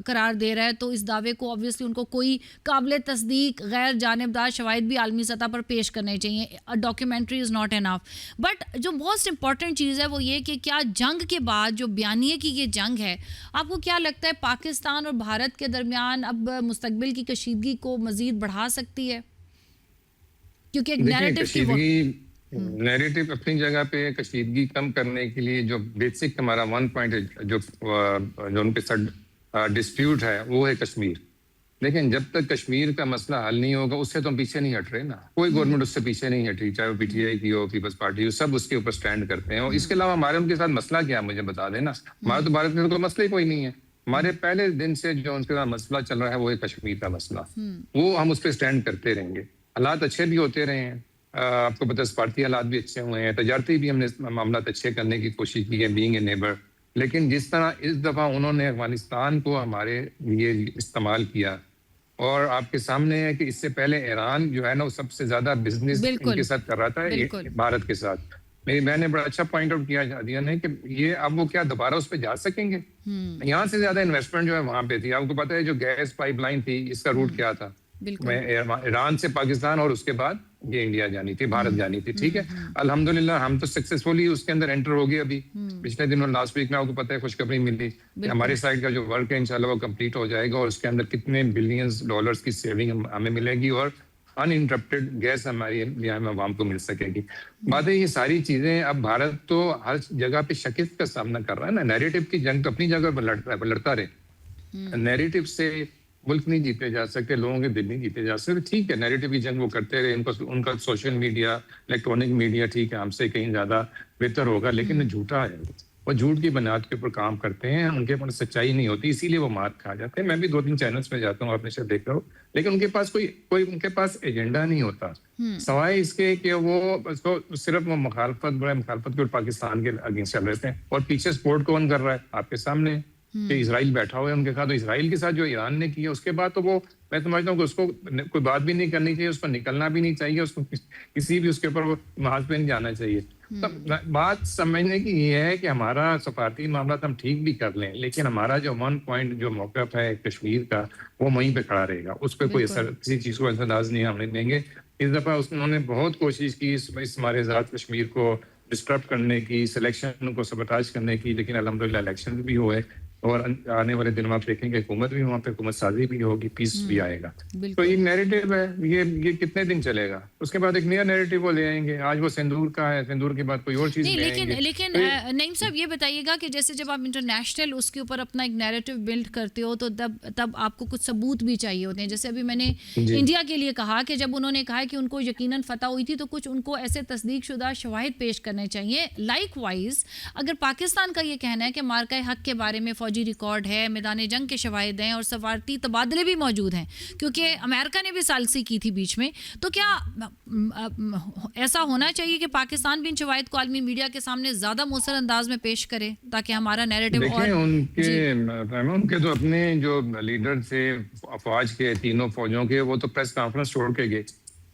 करार दे रहा है तो इस दावे को ऑब्वियसली उनको कोई काबिल तस्दीक गैर जानिबदार शवाहिद भी आलमी सतह पर पेश करने चाहिए documentary is not enough but जो मोस्ट इंपॉर्टेंट चीज़ है वो ये कि क्या जंग के बाद जो बयानिए की ये जंग है आपको क्या लगता है पाकिस्तान और भारत के दरमियान अब मुस्तकबिल की कशीदगी को मज़ीद बढ़ा सकती है क्योंकि एक देखिए नैरेटिव की वो नैरेटिव अपनी जगह पे कशीदगी कम करने के लिए जो बेसिक हमारा वन पॉइंट जो उनके साथ डिस्प्यूट है वो है कश्मीर। लेकिन जब तक कश्मीर का मसला हल नहीं होगा उससे तो हम पीछे नहीं हट रहे ना, कोई गवर्नमेंट उससे पीछे नहीं हटी, चाहे वो पीटीआई की हो, पीपल्स पार्टी हो, सब उसके ऊपर स्टैंड करते हैं। और इसके अलावा हमारे उनके साथ मसला क्या है मुझे बता देना। हमारा तो भारत में तो कोई मसला ही कोई नहीं है। हमारे पहले दिन से जो उनके साथ मसला चल रहा है वो है कश्मीर का मसला, वो हम उस पर स्टैंड करते रहेंगे। हालात अच्छे भी होते रहे हैं, आपको पता है सफारती हालात भी अच्छे हुए हैं, तजारती भी हमने मामला अच्छे करने की कोशिश की है बीइंग ए नेबर। लेकिन जिस तरह इस दफा उन्होंने अफगानिस्तान को हमारे लिए इस्तेमाल किया, और आपके सामने है कि इससे पहले ईरान जो है ना वो सबसे ज्यादा बिजनेस बिल्कुल इनके साथ कर रहा था बिल्कुल भारत के साथ। मेरी बहन ने बड़ा अच्छा पॉइंट आउट किया शादिया ने कि ये अब वो क्या दोबारा उस पर जा सकेंगे। यहाँ से ज्यादा इन्वेस्टमेंट जो है वहां पे थी। आपको पता है जो गैस पाइपलाइन थी इसका रूट क्या था, बिल्कुल ईरान से पाकिस्तान और उसके बाद ये इंडिया जानी थी, भारत जानी थी। ठीक है, अल्हम्दुलिल्लाह हम तो सक्सेसफुली उसके अंदर एंटर हो गए। अभी पिछले दिनों लास्ट वीक में आपको पता है खुशखबरी मिली कि हमारे साइड का जो वर्क है इंशाल्लाह वो कंप्लीट हो जाएगा और उसके अंदर कितने बिलियंस डॉलर्स की सेविंग हमें मिलेगी और अनइंटरप्टेड गैस हमारी यहाँ में आवाम को मिल सकेगी। बात है ये सारी चीजें, अब भारत तो हर जगह पे शिकस्त का सामना कर रहा है ना। नैरेटिव की जंग तो अपनी जगह पर लड़ता रहे, नैरेटिव से मुल्क नहीं जीते जा सकते, लोगों के दिल नहीं जीते जा सकते। ठीक है, नैरेटिव की जंग वो करते रहे, उनका सोशल मीडिया इलेक्ट्रॉनिक मीडिया ठीक है हमसे कहीं ज्यादा बेहतर होगा, लेकिन झूठा है, वो झूठ की बुनियाद के ऊपर काम करते हैं, उनके पास सच्चाई नहीं होती, इसीलिए वो मार खा जाते हैं। मैं भी 2-3 चैनल्स में जाता हूँ, आपने शायद देख रहा हो, लेकिन उनके पास कोई उनके पास एजेंडा नहीं होता सवाए इसके कि वो सिर्फ वो मुखालफत के पाकिस्तान के अगेंस्ट चल रहे थे। और पीछे सपोर्ट कौन कर रहा है आपके सामने कि इसराइल बैठा हुआ है उनके साथ। तो इसराइल के साथ जो ईरान ने किया उसके बाद तो वो मैं समझता हूँ कि उसको कोई बात भी नहीं करनी चाहिए, उस पर निकलना भी नहीं चाहिए, उसको किसी भी उसके ऊपर महाज पे नहीं जाना चाहिए। तो बात समझने की ये है कि हमारा सफारती मामला तो हम ठीक भी कर लें, लेकिन हमारा जो वन पॉइंट जो मौक़िफ़ है कश्मीर का वो वहीं पे खड़ा रहेगा, उस पर कोई असर किसी चीज़ को असरअंदाज नहीं हमने देंगे। इस दफ़ा उन्होंने बहुत कोशिश की इस हमारे ज़ात कश्मीर को डिस्टर्ब करने की, सिलेक्शन को सबटाज करने की, लेकिन अल्हम्दुलिल्लाह इलेक्शन भी हुए और आने वाले दिन में आप देखेंगे हुकूमत भी वहाँ पे हुकूमत साजी भी होगी, पीस भी आएगा। तो ये नैरेटिव है, ये कितने दिन चलेगा, उसके बाद एक नया नैरेटिव वो ले आएंगे। आज वो सिंदूर का है, सिंदूर के बाद कोई और चीज ले आएंगे। लेकिन नईम साहब ये बताइएगा कि जैसे जब आप इंटरनेशनल उसके ऊपर अपना एक नैरेटिव बिल्ड करते हो तो तब आपको कुछ सबूत भी चाहिए होते हैं। जैसे अभी मैंने इंडिया के लिए कहा कि जब उन्होंने कहा कि उनको यकीनन फतह हुई थी तो कुछ उनको ऐसे तस्दीक शुदा शवाहिद पेश करने चाहिए। लाइकवाइज अगर पाकिस्तान का ये कहना है कि मार्का हक के बारे में फौजी रिकॉर्ड है, मैदान जंग के शवाहिद हैं और सफारती तबादले भी मौजूद हैं, क्योंकि अमेरिका ने भी सालसी की थी बीच में, तो क्या ऐसा होना चाहिए कि पाकिस्तान भी इन शवाहिद को आलमी मीडिया के सामने ज्यादा मौसर अंदाज में पेश करे ताकि हमारा नैरेटिव और उनके तो अपने जो लीडर थे अफवाज के, तीनों फौजों के, वो तो प्रेस कॉन्फ्रेंस छोड़ के गए,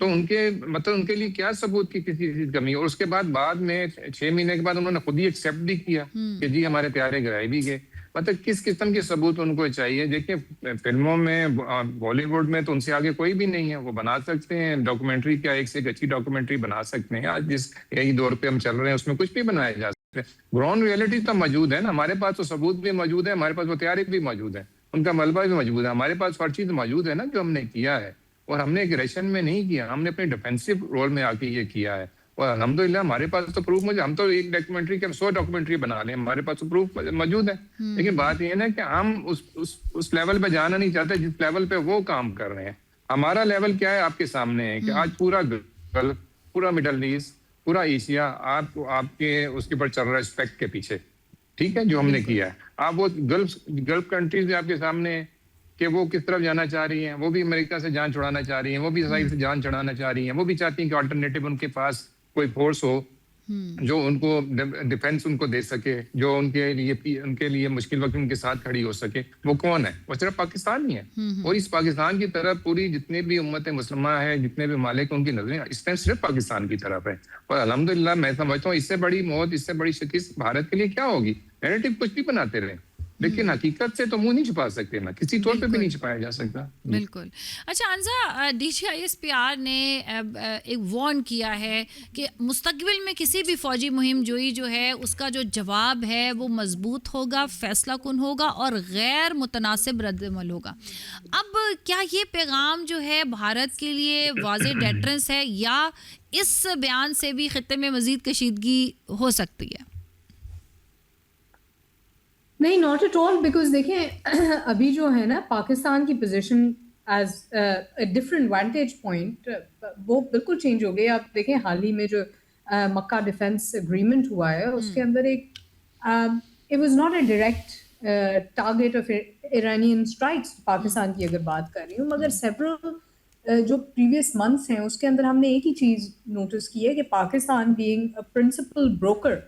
तो उनके मतलब उनके लिए क्या सबूत की किसी चीज कमी। और उसके बाद में 6 महीने के बाद उन्होंने खुद ही एक्सेप्ट भी किया कि जी हमारे प्यारे गिराए भी गए। मतलब किस किस्म के सबूत उनको चाहिए। देखिए फिल्मों में, बॉलीवुड में तो उनसे आगे कोई भी नहीं है, वो बना सकते हैं डॉक्यूमेंट्री, क्या एक से एक अच्छी डॉक्यूमेंट्री बना सकते हैं। आज जिस यही दौर पे हम चल रहे हैं उसमें कुछ भी बनाया जा सकता है। ग्राउंड रियलिटी तो मौजूद है ना, हमारे पास तो सबूत भी मौजूद है, हमारे पास वो तैयारी भी मौजूद है, उनका मलबा भी मौजूद है, हमारे पास हर चीज मौजूद है ना जो हमने किया है। और हमने एग्रेशन में नहीं किया, हमने अपने डिफेंसिव रोल में आके ये किया है। और अल्हम्दुलिल्लाह हमारे पास तो प्रूफ हम तो एक डॉक्यूमेंट्री के 100 डॉक्यूमेंट्री बना लें, हमारे पास तो प्रूफ मौजूद है। लेकिन बात ये है ना कि हम उस लेवल पे जाना नहीं चाहते जिस लेवल पे वो काम कर रहे हैं। हमारा लेवल क्या है आपके सामने है कि आज पूरा गल्फ, पूरा मिडल ईस्ट, पूरा एशिया आपके उसके ऊपर चल रहा है स्पेक्ट के पीछे, ठीक है, जो हमने किया है। आप वो गल्फ कंट्रीज आपके सामने है कि वो किस तरफ जाना चाह रही हैं, वो भी अमेरिका से जान छुड़ाना चाह रही हैं, वो भी इसराइल से जान छुड़ाना चाह रही हैं, वो भी चाहती हैं कि अल्टरनेटिव उनके पास कोई फोर्स हो जो उनको डिफेंस उनको दे सके, जो उनके लिए मुश्किल वक्त उनके साथ खड़ी हो सके। वो कौन है? वो सिर्फ पाकिस्तान ही है। और इस पाकिस्तान की तरफ पूरी जितने भी उम्मत मुसलमान है, जितने भी मालिक उनकी नजरें इस टाइम सिर्फ पाकिस्तान की तरफ है। और अल्हम्दुलिल्लाह मैं समझता हूँ इससे बड़ी मौत, इससे बड़ी शिकस्त भारत के लिए क्या होगी? नैरेटिव कुछ भी बनाते रहे, लेकिन हकीकत से तो मुंह नहीं छुपा सकते ना, किसी तौर पे भी नहीं छुपाया जा सकता। बिल्कुल। अच्छा अंजा, DGISPR ने एक वार्न किया है कि मुस्तकबिल में किसी भी फौजी मुहिम जोई जो है उसका जो जवाब है वो मजबूत होगा, फैसला कुन होगा और गैर मुतनासिब रद्दमल होगा। अब क्या ये पैगाम जो है भारत के लिए वाज़े डेटरेंस है या इस बयान से भी खित्ते में मजीद कशीदगी हो सकती है? नहीं, नॉट एट ऑल, बिकॉज देखें अभी जो है ना पाकिस्तान की position as a different vantage point वो बिल्कुल चेंज हो गई। आप देखें हाल ही में जो मक्का डिफेंस एग्रीमेंट हुआ है उसके अंदर एक it was not a direct target of Iranian strikes Pakistan की अगर बात कर रही हूँ, मगर सेवरल जो प्रीवियस मंथ्स हैं उसके अंदर हमने एक ही चीज़ नोटिस की है कि Pakistan being a principal broker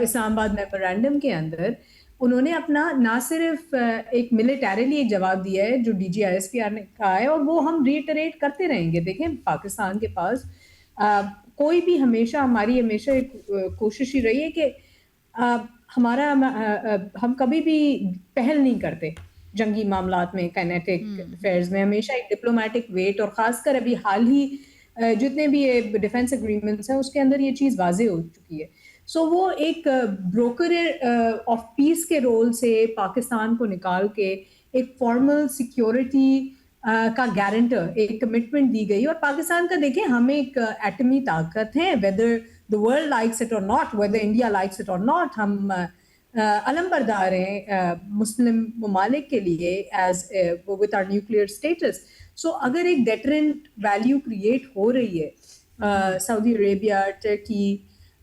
Islamabad memorandum के अंदर उन्होंने अपना ना सिर्फ एक मिलिटरीली एक जवाब दिया है जो DGISPR ने कहा है, और वो हम रीटरेट करते रहेंगे। देखें पाकिस्तान के पास कोई भी हमारी हमेशा एक कोशिश ही रही है कि हम कभी भी पहल नहीं करते जंगी मामलात में, काइनेटिक अफेयर्स में, हमेशा एक डिप्लोमेटिक वेट, और ख़ासकर अभी हाल ही जितने भी ये डिफेंस एग्रीमेंट्स हैं उसके अंदर ये चीज़ वाजे हो चुकी है। सो वो एक ब्रोकर ऑफ पीस के रोल से पाकिस्तान को निकाल के एक फॉर्मल सिक्योरिटी का गारंटर, एक कमिटमेंट दी गई। और पाकिस्तान का देखें हम एक एटमी ताकत हैं, whether the world likes it or not, whether India likes it or not, हम अलंबरदार हैं मुस्लिम ममालिक के लिए as with our nuclear status. So अगर एक डेटरेंट वैल्यू क्रिएट हो रही है सऊदी अरेबिया, टर्की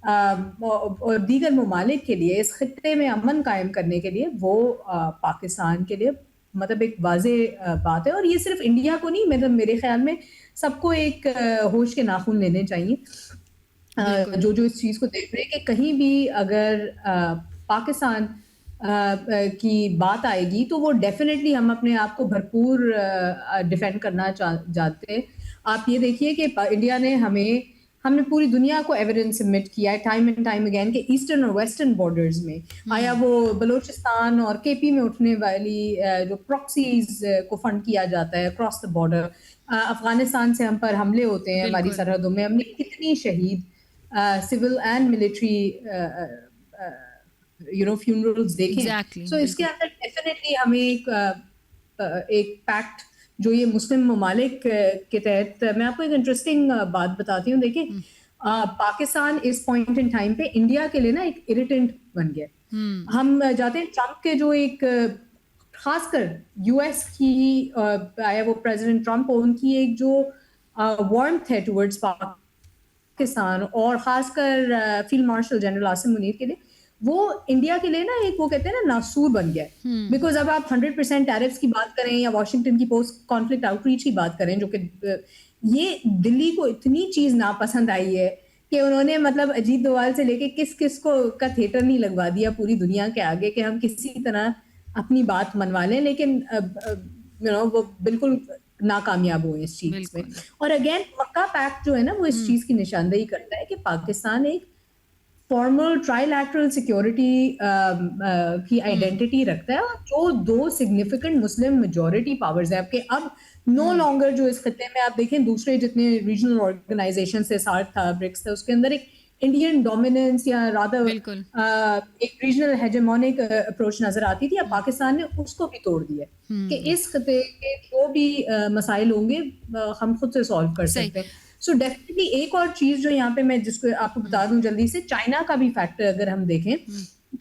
और दीगर ममालिक के लिए इस खित्ते में अमन कायम करने के लिए, वो पाकिस्तान के लिए मतलब एक वाजे बात है। और ये सिर्फ इंडिया को नहीं, मतलब मेरे ख्याल में सबको एक होश के नाखून लेने चाहिए जो इस चीज़ को देख रहे हैं कि कहीं भी अगर पाकिस्तान की बात आएगी तो वो डेफिनेटली हम अपने आप को भरपूर डिफेंड करना चाहते हैं। आप ये देखिए कि इंडिया ने हमने पूरी दुनिया को एविडेंस सबमिट किया है टाइम एंड टाइम अगेन कि ईस्टर्न और वेस्टर्न बॉर्डर्स में आया वो बलूचिस्तान और KP में उठने वाली जो प्रॉक्सीज को फंड किया जाता है क्रॉस द बॉर्डर, अफगानिस्तान से हम पर हमले होते हैं हमारी सरहदों में, हमने कितनी शहीद सिविल एंड मिलिट्री फ्यूनरल्स देखे। सो इसके अंदर डेफिनेटली हमें एक पैक्ट जो ये मुस्लिम ममालिक के तहत, मैं आपको एक इंटरेस्टिंग बात बताती हूँ। देखिए पाकिस्तान इस पॉइंट इन टाइम पे इंडिया के लिए ना एक इरिटेंट बन गया। हम जाते हैं ट्रम्प के जो एक खासकर US की आया वो प्रेसिडेंट ट्रम्प, उनकी एक जो वार्मथ है टुवर्ड्स पाकिस्तान और खासकर field marshal general Asim Munir के लिए, वो इंडिया के लिए ना एक वो कहते हैं ना नासूर बन गया है। बिकॉज अब आप 100% टैरिफ्स की बात करें या वाशिंगटन की पोस्ट कॉन्फ्लिक्ट आउटरीच की बात करें, जो कि ये दिल्ली को इतनी चीज नापसंद आई है कि उन्होंने मतलब अजीत डोवाल से लेके किस को का थिएटर नहीं लगवा दिया पूरी दुनिया के आगे कि हम किसी तरह अपनी बात मनवा लें, लेकिन वो बिल्कुल नाकामयाब हुए इस चीज में। और अगेन मक्का पैक्ट जो है ना वो इस चीज की निशानदेही करता है कि पाकिस्तान एक फॉर्मल ट्राइलैटरल सिक्योरिटी की आइडेंटिटी रखता है, और जो दो सिग्निफिकेंट मुस्लिम मेजॉरिटी पावर्स है आपके अब नो लॉन्गर जो इस खत्ते में आप देखें दूसरे जितने रीजनल ऑर्गेनाइजेशन से सार्क था, ब्रिक्स था, उसके अंदर एक इंडियन डोमिनेंस या रादर एक रीजनल हेजेमोनिक अप्रोच नजर आती थी। अब पाकिस्तान ने उसको भी तोड़ दिया कि इस खत्ते के जो भी मसाइल होंगे हम खुद से सॉल्व कर सकते हैं। सो डेफिनेटली एक और चीज जो यहाँ पे मैं जिसको आपको बता दूं जल्दी से, चाइना का भी फैक्टर अगर हम देखें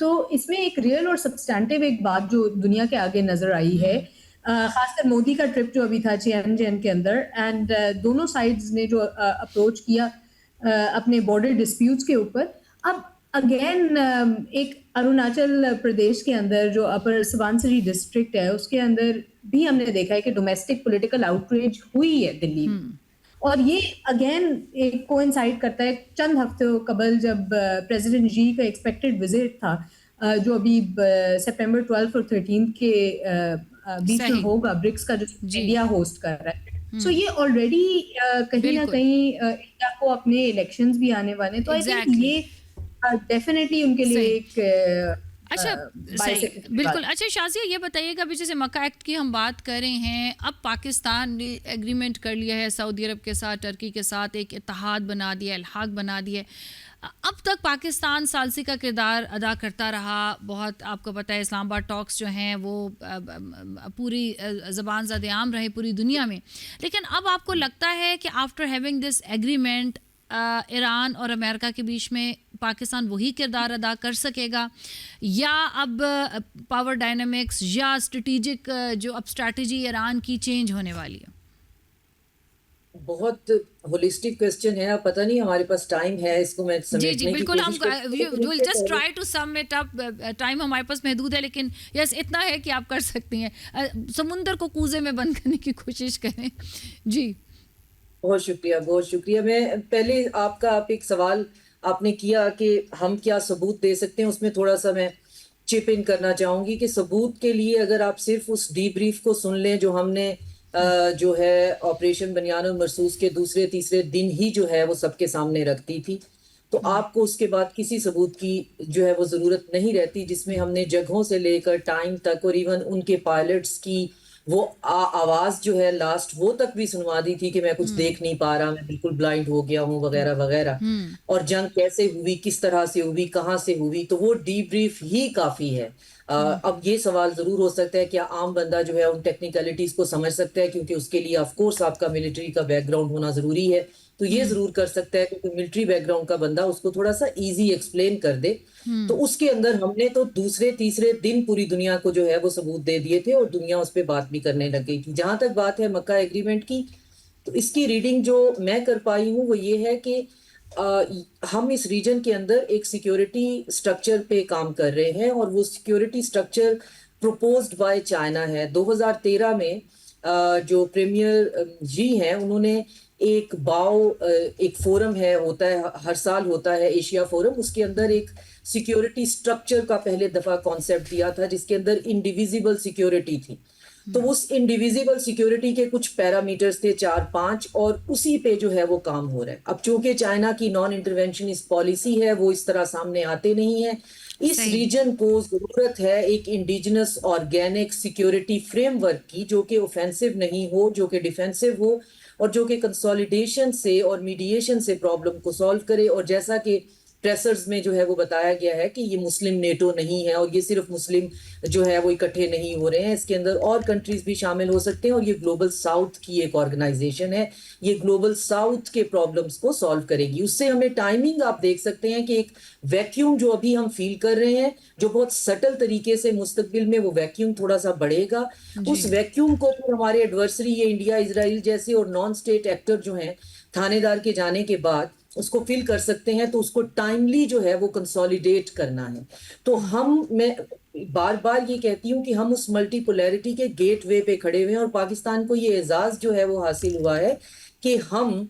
तो इसमें एक रियल और सब्सटैंटिव एक बात जो दुनिया के आगे नजर आई है, खासकर मोदी का ट्रिप जो अभी था Tianjin के अंदर, एंड दोनों साइड्स ने जो अप्रोच किया अपने बॉर्डर डिस्प्यूट्स के ऊपर। अब अगेन एक अरुणाचल प्रदेश के अंदर जो अपर सुबनसिरी डिस्ट्रिक्ट है उसके अंदर भी हमने देखा है कि डोमेस्टिक पॉलिटिकल आउटरीच हुई है दिल्ली में। और ये अगेन एक कोइंसाइड करता है चंद हफ्तों कबल जब प्रेसिडेंट जी का एक्सपेक्टेड विजिट था, जो अभी सितंबर 12 और 13 के बीच में सही। होगा, ब्रिक्स का जो जी। इंडिया होस्ट कर रहा है। सो ये ऑलरेडी कहीं ना बिल्कुल। कहीं इंडिया को अपने इलेक्शंस भी आने वाले हैं, तो आई थिंक Exactly. ये डेफिनेटली उनके लिए सही। एक अच्छा सही, बिल्कुल। अच्छा शाजिया, ये बताइएगा अभी जैसे मक्का एक्ट की हम बात कर रहे हैं, अब पाकिस्तान ने एग्रीमेंट कर लिया है सऊदी अरब के साथ, टर्की के साथ एक इत्तेहाद बना दिया, इल्हाक बना दिया। अब तक पाकिस्तान सालसी का किरदार अदा करता रहा बहुत, आपको पता है इस्लामाबाद टॉक्स जो हैं वो पूरी ज़बान ज़द-ए-आम रहे पूरी दुनिया में। लेकिन अब आपको लगता है कि after having this agreement Iran और अमेरिका के बीच में पाकिस्तान वही किरदार अदा कर सकेगा, या अब पावर डायनामिक्स या स्ट्रेटेजिक जो अब स्ट्रैटेजी ईरान की चेंज होने वाली है? बहुत होलिस्टिक क्वेश्चन है, अब पता नहीं हमारे पास टाइम है इसको मैं जी समेटने जी की बिल्कुल, हम कोशिश will just try to sum it up. Time हमारे पास महदूद है, लेकिन यस इतना है कि आप कर सकती हैं, समुंदर को कूजे में बंद करने की कोशिश करें। जी बहुत शुक्रिया, बहुत शुक्रिया। मैं पहले आप एक सवाल आपने किया कि हम क्या सबूत दे सकते हैं, उसमें थोड़ा सा मैं चिप इन करना चाहूंगी कि सबूत के लिए अगर आप सिर्फ उस डीब्रीफ को सुन लें जो हमने जो है ऑपरेशन बनियानुल मरसूस के दूसरे तीसरे दिन ही जो है वो सबके सामने रख दी थी, तो आपको उसके बाद किसी सबूत की जो है वो ज़रूरत नहीं रहती, जिसमें हमने जगहों से लेकर टाइम तक और इवन उनके पायलट्स की वो आवाज जो है लास्ट वो तक भी सुनवा दी थी कि मैं कुछ देख नहीं पा रहा, मैं बिल्कुल ब्लाइंड हो गया हूँ वगैरह वगैरह, और जंग कैसे हुई, किस तरह से हुई, कहाँ से हुई, तो वो डीब्रीफ ही काफी है। अब ये सवाल जरूर हो सकता है क्या आम बंदा जो है उन टेक्निकलिटीज को समझ सकता है, क्योंकि उसके लिए ऑफ कोर्स आपका मिलिट्री का बैकग्राउंड होना जरूरी है, तो ये जरूर कर सकता है कि मिलिट्री बैकग्राउंड का बंदा उसको थोड़ा सा इजी एक्सप्लेन कर दे। तो उसके अंदर हमने तो दूसरे तीसरे दिन पूरी दुनिया को जो है वो सबूत दे दिए थे और दुनिया उस पर बात भी करने लग गई थी। जहां तक बात है मक्का एग्रीमेंट की, तो इसकी रीडिंग जो मैं कर पाई हूँ वो ये है कि हम इस रीजन के अंदर एक सिक्योरिटी स्ट्रक्चर पे काम कर रहे हैं और वो security structure proposed by China है। 2013 में जो प्रीमियर जी हैं उन्होंने एक एक फोरम है, होता है हर साल होता है एशिया फोरम, उसके अंदर एक सिक्योरिटी स्ट्रक्चर का पहले दफा कॉन्सेप्ट दिया था जिसके अंदर इंडिविजिबल सिक्योरिटी थी। तो उस इंडिविजिबल सिक्योरिटी के कुछ पैरामीटर्स थे 4-5 और उसी पे जो है वो काम हो रहा है। अब चूंकि चाइना की नॉन इंटरवेंशनिस्ट पॉलिसी है, वो इस तरह सामने आते नहीं है। इस रीजन को जरूरत है एक इंडिजिनस ऑर्गेनिक सिक्योरिटी फ्रेमवर्क की, जो कि ऑफेंसिव नहीं हो, जो कि डिफेंसिव हो और जो कि कंसोलिडेशन से और मीडिएशन से प्रॉब्लम को सॉल्व करे। और जैसा कि प्रेसर्स में जो है वो बताया गया है कि ये मुस्लिम नेटो नहीं है और ये सिर्फ मुस्लिम जो है वो इकट्ठे नहीं हो रहे हैं, इसके अंदर और कंट्रीज भी शामिल हो सकते हैं और ये ग्लोबल साउथ की एक ऑर्गेनाइजेशन है, ये ग्लोबल साउथ के प्रॉब्लम्स को सॉल्व करेगी। उससे हमें टाइमिंग आप देख सकते हैं कि एक वैक्यूम जो अभी हम फील कर रहे हैं, जो बहुत सटल तरीके से मुस्तकबिल में वो वैक्यूम थोड़ा सा बढ़ेगा, उस वैक्यूम को जो हमारे एडवर्सरी ये इंडिया, इजराइल जैसे और नॉन स्टेट एक्टर जो हैं थानेदार के जाने के बाद उसको फिल कर सकते हैं, तो उसको टाइमली जो है वो कंसोलिडेट करना है। तो मैं बार बार ये कहती हूँ कि हम उस मल्टीपोलैरिटी के गेटवे पे खड़े हुए हैं और पाकिस्तान को ये एजाज जो है वो हासिल हुआ है कि हम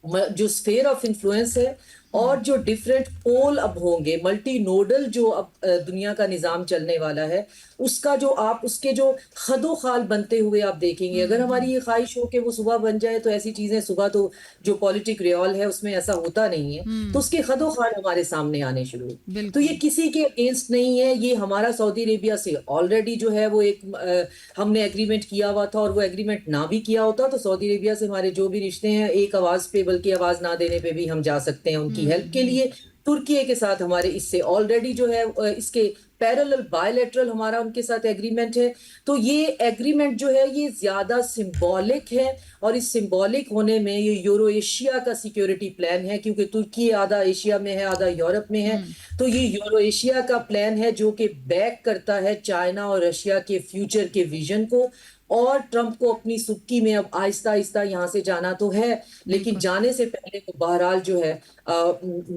जो स्फेयर ऑफ इन्फ्लुएंस है और जो डिफरेंट पोल अब होंगे, मल्टी नोडल जो अब दुनिया का निजाम चलने वाला है, उसका जो आप उसके जो खदो खाल बनते हुए आप देखेंगे। अगर हमारी ये ख्वाहिश हो कि वो सुबह बन जाए तो ऐसी चीजें, सुबह तो जो पॉलिटिक रियॉल है उसमें ऐसा होता नहीं है, तो उसके खदो खाल हमारे सामने आने शुरू हुए। तो ये किसी के अगेंस्ट नहीं है, ये हमारा सऊदी अरेबिया से ऑलरेडी जो है वो एक हमने एग्रीमेंट किया हुआ था और वो एग्रीमेंट ना भी किया होता तो सऊदी अरेबिया से हमारे जो भी रिश्ते हैं एक आवाज पे, बल्कि आवाज ना देने पे भी हम जा सकते हैं उनकी हेल्प के लिए। तुर्की के साथ हमारे इससे ऑलरेडी जो है इसके पैरेलल बायलैटरल हमारा उनके साथ एग्रीमेंट है। तो ये एग्रीमेंट जो है ये ज्यादा सिंबॉलिक है, और इस सिंबॉलिक होने में ये यूरो एशिया का सिक्योरिटी प्लान है, क्योंकि तुर्की आधा एशिया में है आधा यूरोप में है। तो ये यूरो एशिया का प्लान है जो कि बैक करता है चाइना और रशिया के फ्यूचर के विजन को। और ट्रंप को अपनी सुक्की में अब आहिस्ता आहिस्ता यहाँ से जाना तो है, लेकिन जाने से पहले तो बहरहाल जो है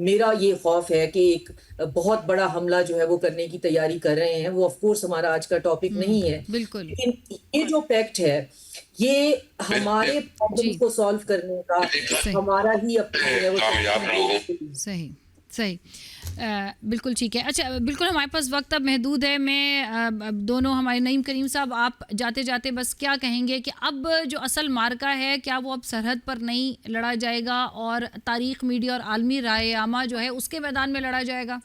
मेरा ये खौफ है कि एक बहुत बड़ा हमला जो है वो करने की तैयारी कर रहे हैं। वो ऑफ कोर्स हमारा आज का टॉपिक नहीं है, बिल्कुल। लेकिन ये जो पैक्ट है ये हमारे प्रॉब्लम्स को सॉल्व करने का हमारा ही अपना जो है वो सही सही बिल्कुल ठीक है। अच्छा, बिल्कुल हमारे पास वक्त अब महदूद है। मैं दोनों हमारे नईम करीम साहब, आप जाते जाते बस क्या कहेंगे कि अब जो असल मार्का है क्या वो अब सरहद पर नहीं लड़ा जाएगा और तारीख, मीडिया और आलमी राय आमा जो है उसके मैदान में लड़ा जाएगा?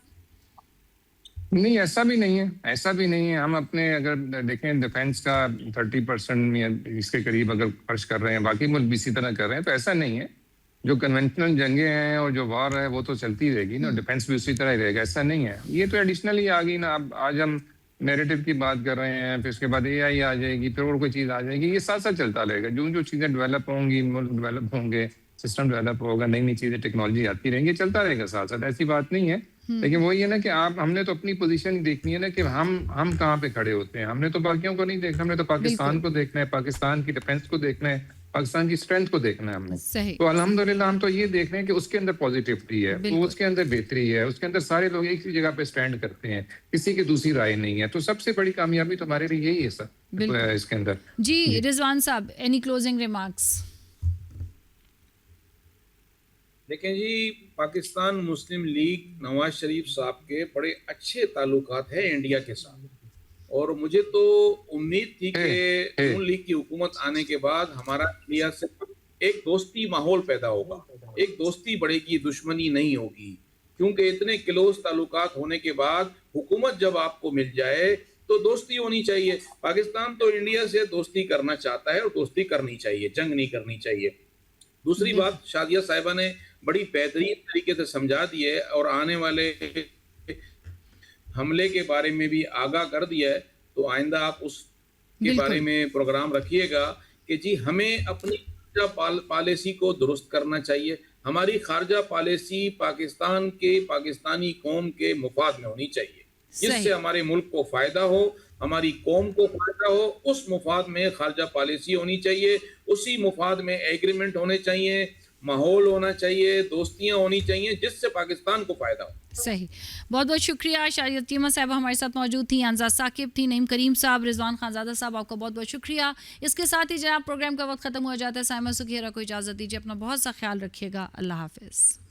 नहीं, ऐसा भी नहीं है, ऐसा भी नहीं है। हम अपने अगर देखें डिफेंस का 30% इसके करीब अगर खर्च कर रहे हैं, बाकी मुल्क भी इसी तरह कर रहे हैं, तो ऐसा नहीं है। जो कन्वेंशनल जंगें हैं और जो वार है वो तो चलती रहेगी ना, डिफेंस भी उसी तरह ही रहेगा, ऐसा नहीं है। ये तो एडिशनली आ गई ना। अब आज हम नैरेटिव की बात कर रहे हैं, फिर उसके बाद AI आ जाएगी, फिर और कोई चीज़ आ जाएगी, ये साथ साथ चलता रहेगा। जो जो चीज़ें डेवलप होंगी, मुल्क डेवलप होंगे, सिस्टम डेवलप होगा, नई नई चीज़ें, टेक्नोलॉजी आती रहेंगी, चलता रहेगा साथ साथ, ऐसी बात नहीं है। लेकिन वही है ना कि हमने तो अपनी पोजीशन देखनी है ना कि हम कहाँ पे खड़े होते हैं। हमने तो बाकियों को नहीं देखना, हमने तो पाकिस्तान को देखना है, पाकिस्तान की डिफेंस को देखना है, पाकिस्तान की स्ट्रेंथ को देखना है हमने। तो अल्हम्दुलिल्लाह हम तो ये देख रहे हैं कि उसके अंदर पॉजिटिविटी है, तो उसके अंदर बेहतरी है, उसके अंदर सारे लोग एक ही जगह पे स्टैंड करते हैं, किसी की दूसरी राय नहीं है। तो सबसे बड़ी कामयाबी तो हमारे लिए यही है सर इसके अंदर। जी रिजवान साहब, एनी क्लोजिंग रिमार्क्स? देखें जी, पाकिस्तान मुस्लिम लीग नवाज शरीफ साहब के बड़े अच्छे ताल्लुकात है इंडिया के साथ, और मुझे तो उम्मीद थी कि नून लीग की हुकूमत आने के बाद हमारा इंडिया से एक दोस्ती माहौल पैदा होगा, एक दोस्ती बढ़ेगी, दुश्मनी नहीं होगी। क्योंकि इतने क्लोज ताल्लुकात होने के बाद हुकूमत जब आपको मिल जाए तो दोस्ती होनी चाहिए। पाकिस्तान तो इंडिया से दोस्ती करना चाहता है और दोस्ती करनी चाहिए, जंग नहीं करनी चाहिए। दूसरी बात, शादिया साहिबा ने बड़ी बेहतरीन तरीके से समझा दी है और आने वाले हमले के बारे में भी आगाह कर दिया है। तो आइंदा आप उसके बारे में प्रोग्राम रखिएगा कि जी हमें अपनी खारजा पॉलिसी को दुरुस्त करना चाहिए। हमारी खारजा पॉलिसी पाकिस्तान के, पाकिस्तानी कौम के मुफाद में होनी चाहिए, जिससे हमारे मुल्क को फायदा हो, हमारी कौम को फायदा हो। उस मुफाद में खारजा पॉलिसी होनी चाहिए, उसी मुफाद में एग्रीमेंट होने चाहिए, माहौल होना चाहिए, दोस्तियां होनी चाहिए, जिससे पाकिस्तान को फायदा हो। सही, बहुत बहुत शुक्रिया। शारिया यतीमा साहब हमारे साथ मौजूद थी, अनजा साकिब थी, नईम करीम साहब, रिजवान खानजादा साहब, आपका बहुत बहुत शुक्रिया। इसके साथ ही जनाब प्रोग्राम का वक्त खत्म हो जाता है। साइमा सुखेरा को इजाज़त दीजिए, अपना बहुत सा ख्याल रखिएगा। अल्लाह हाफिज़।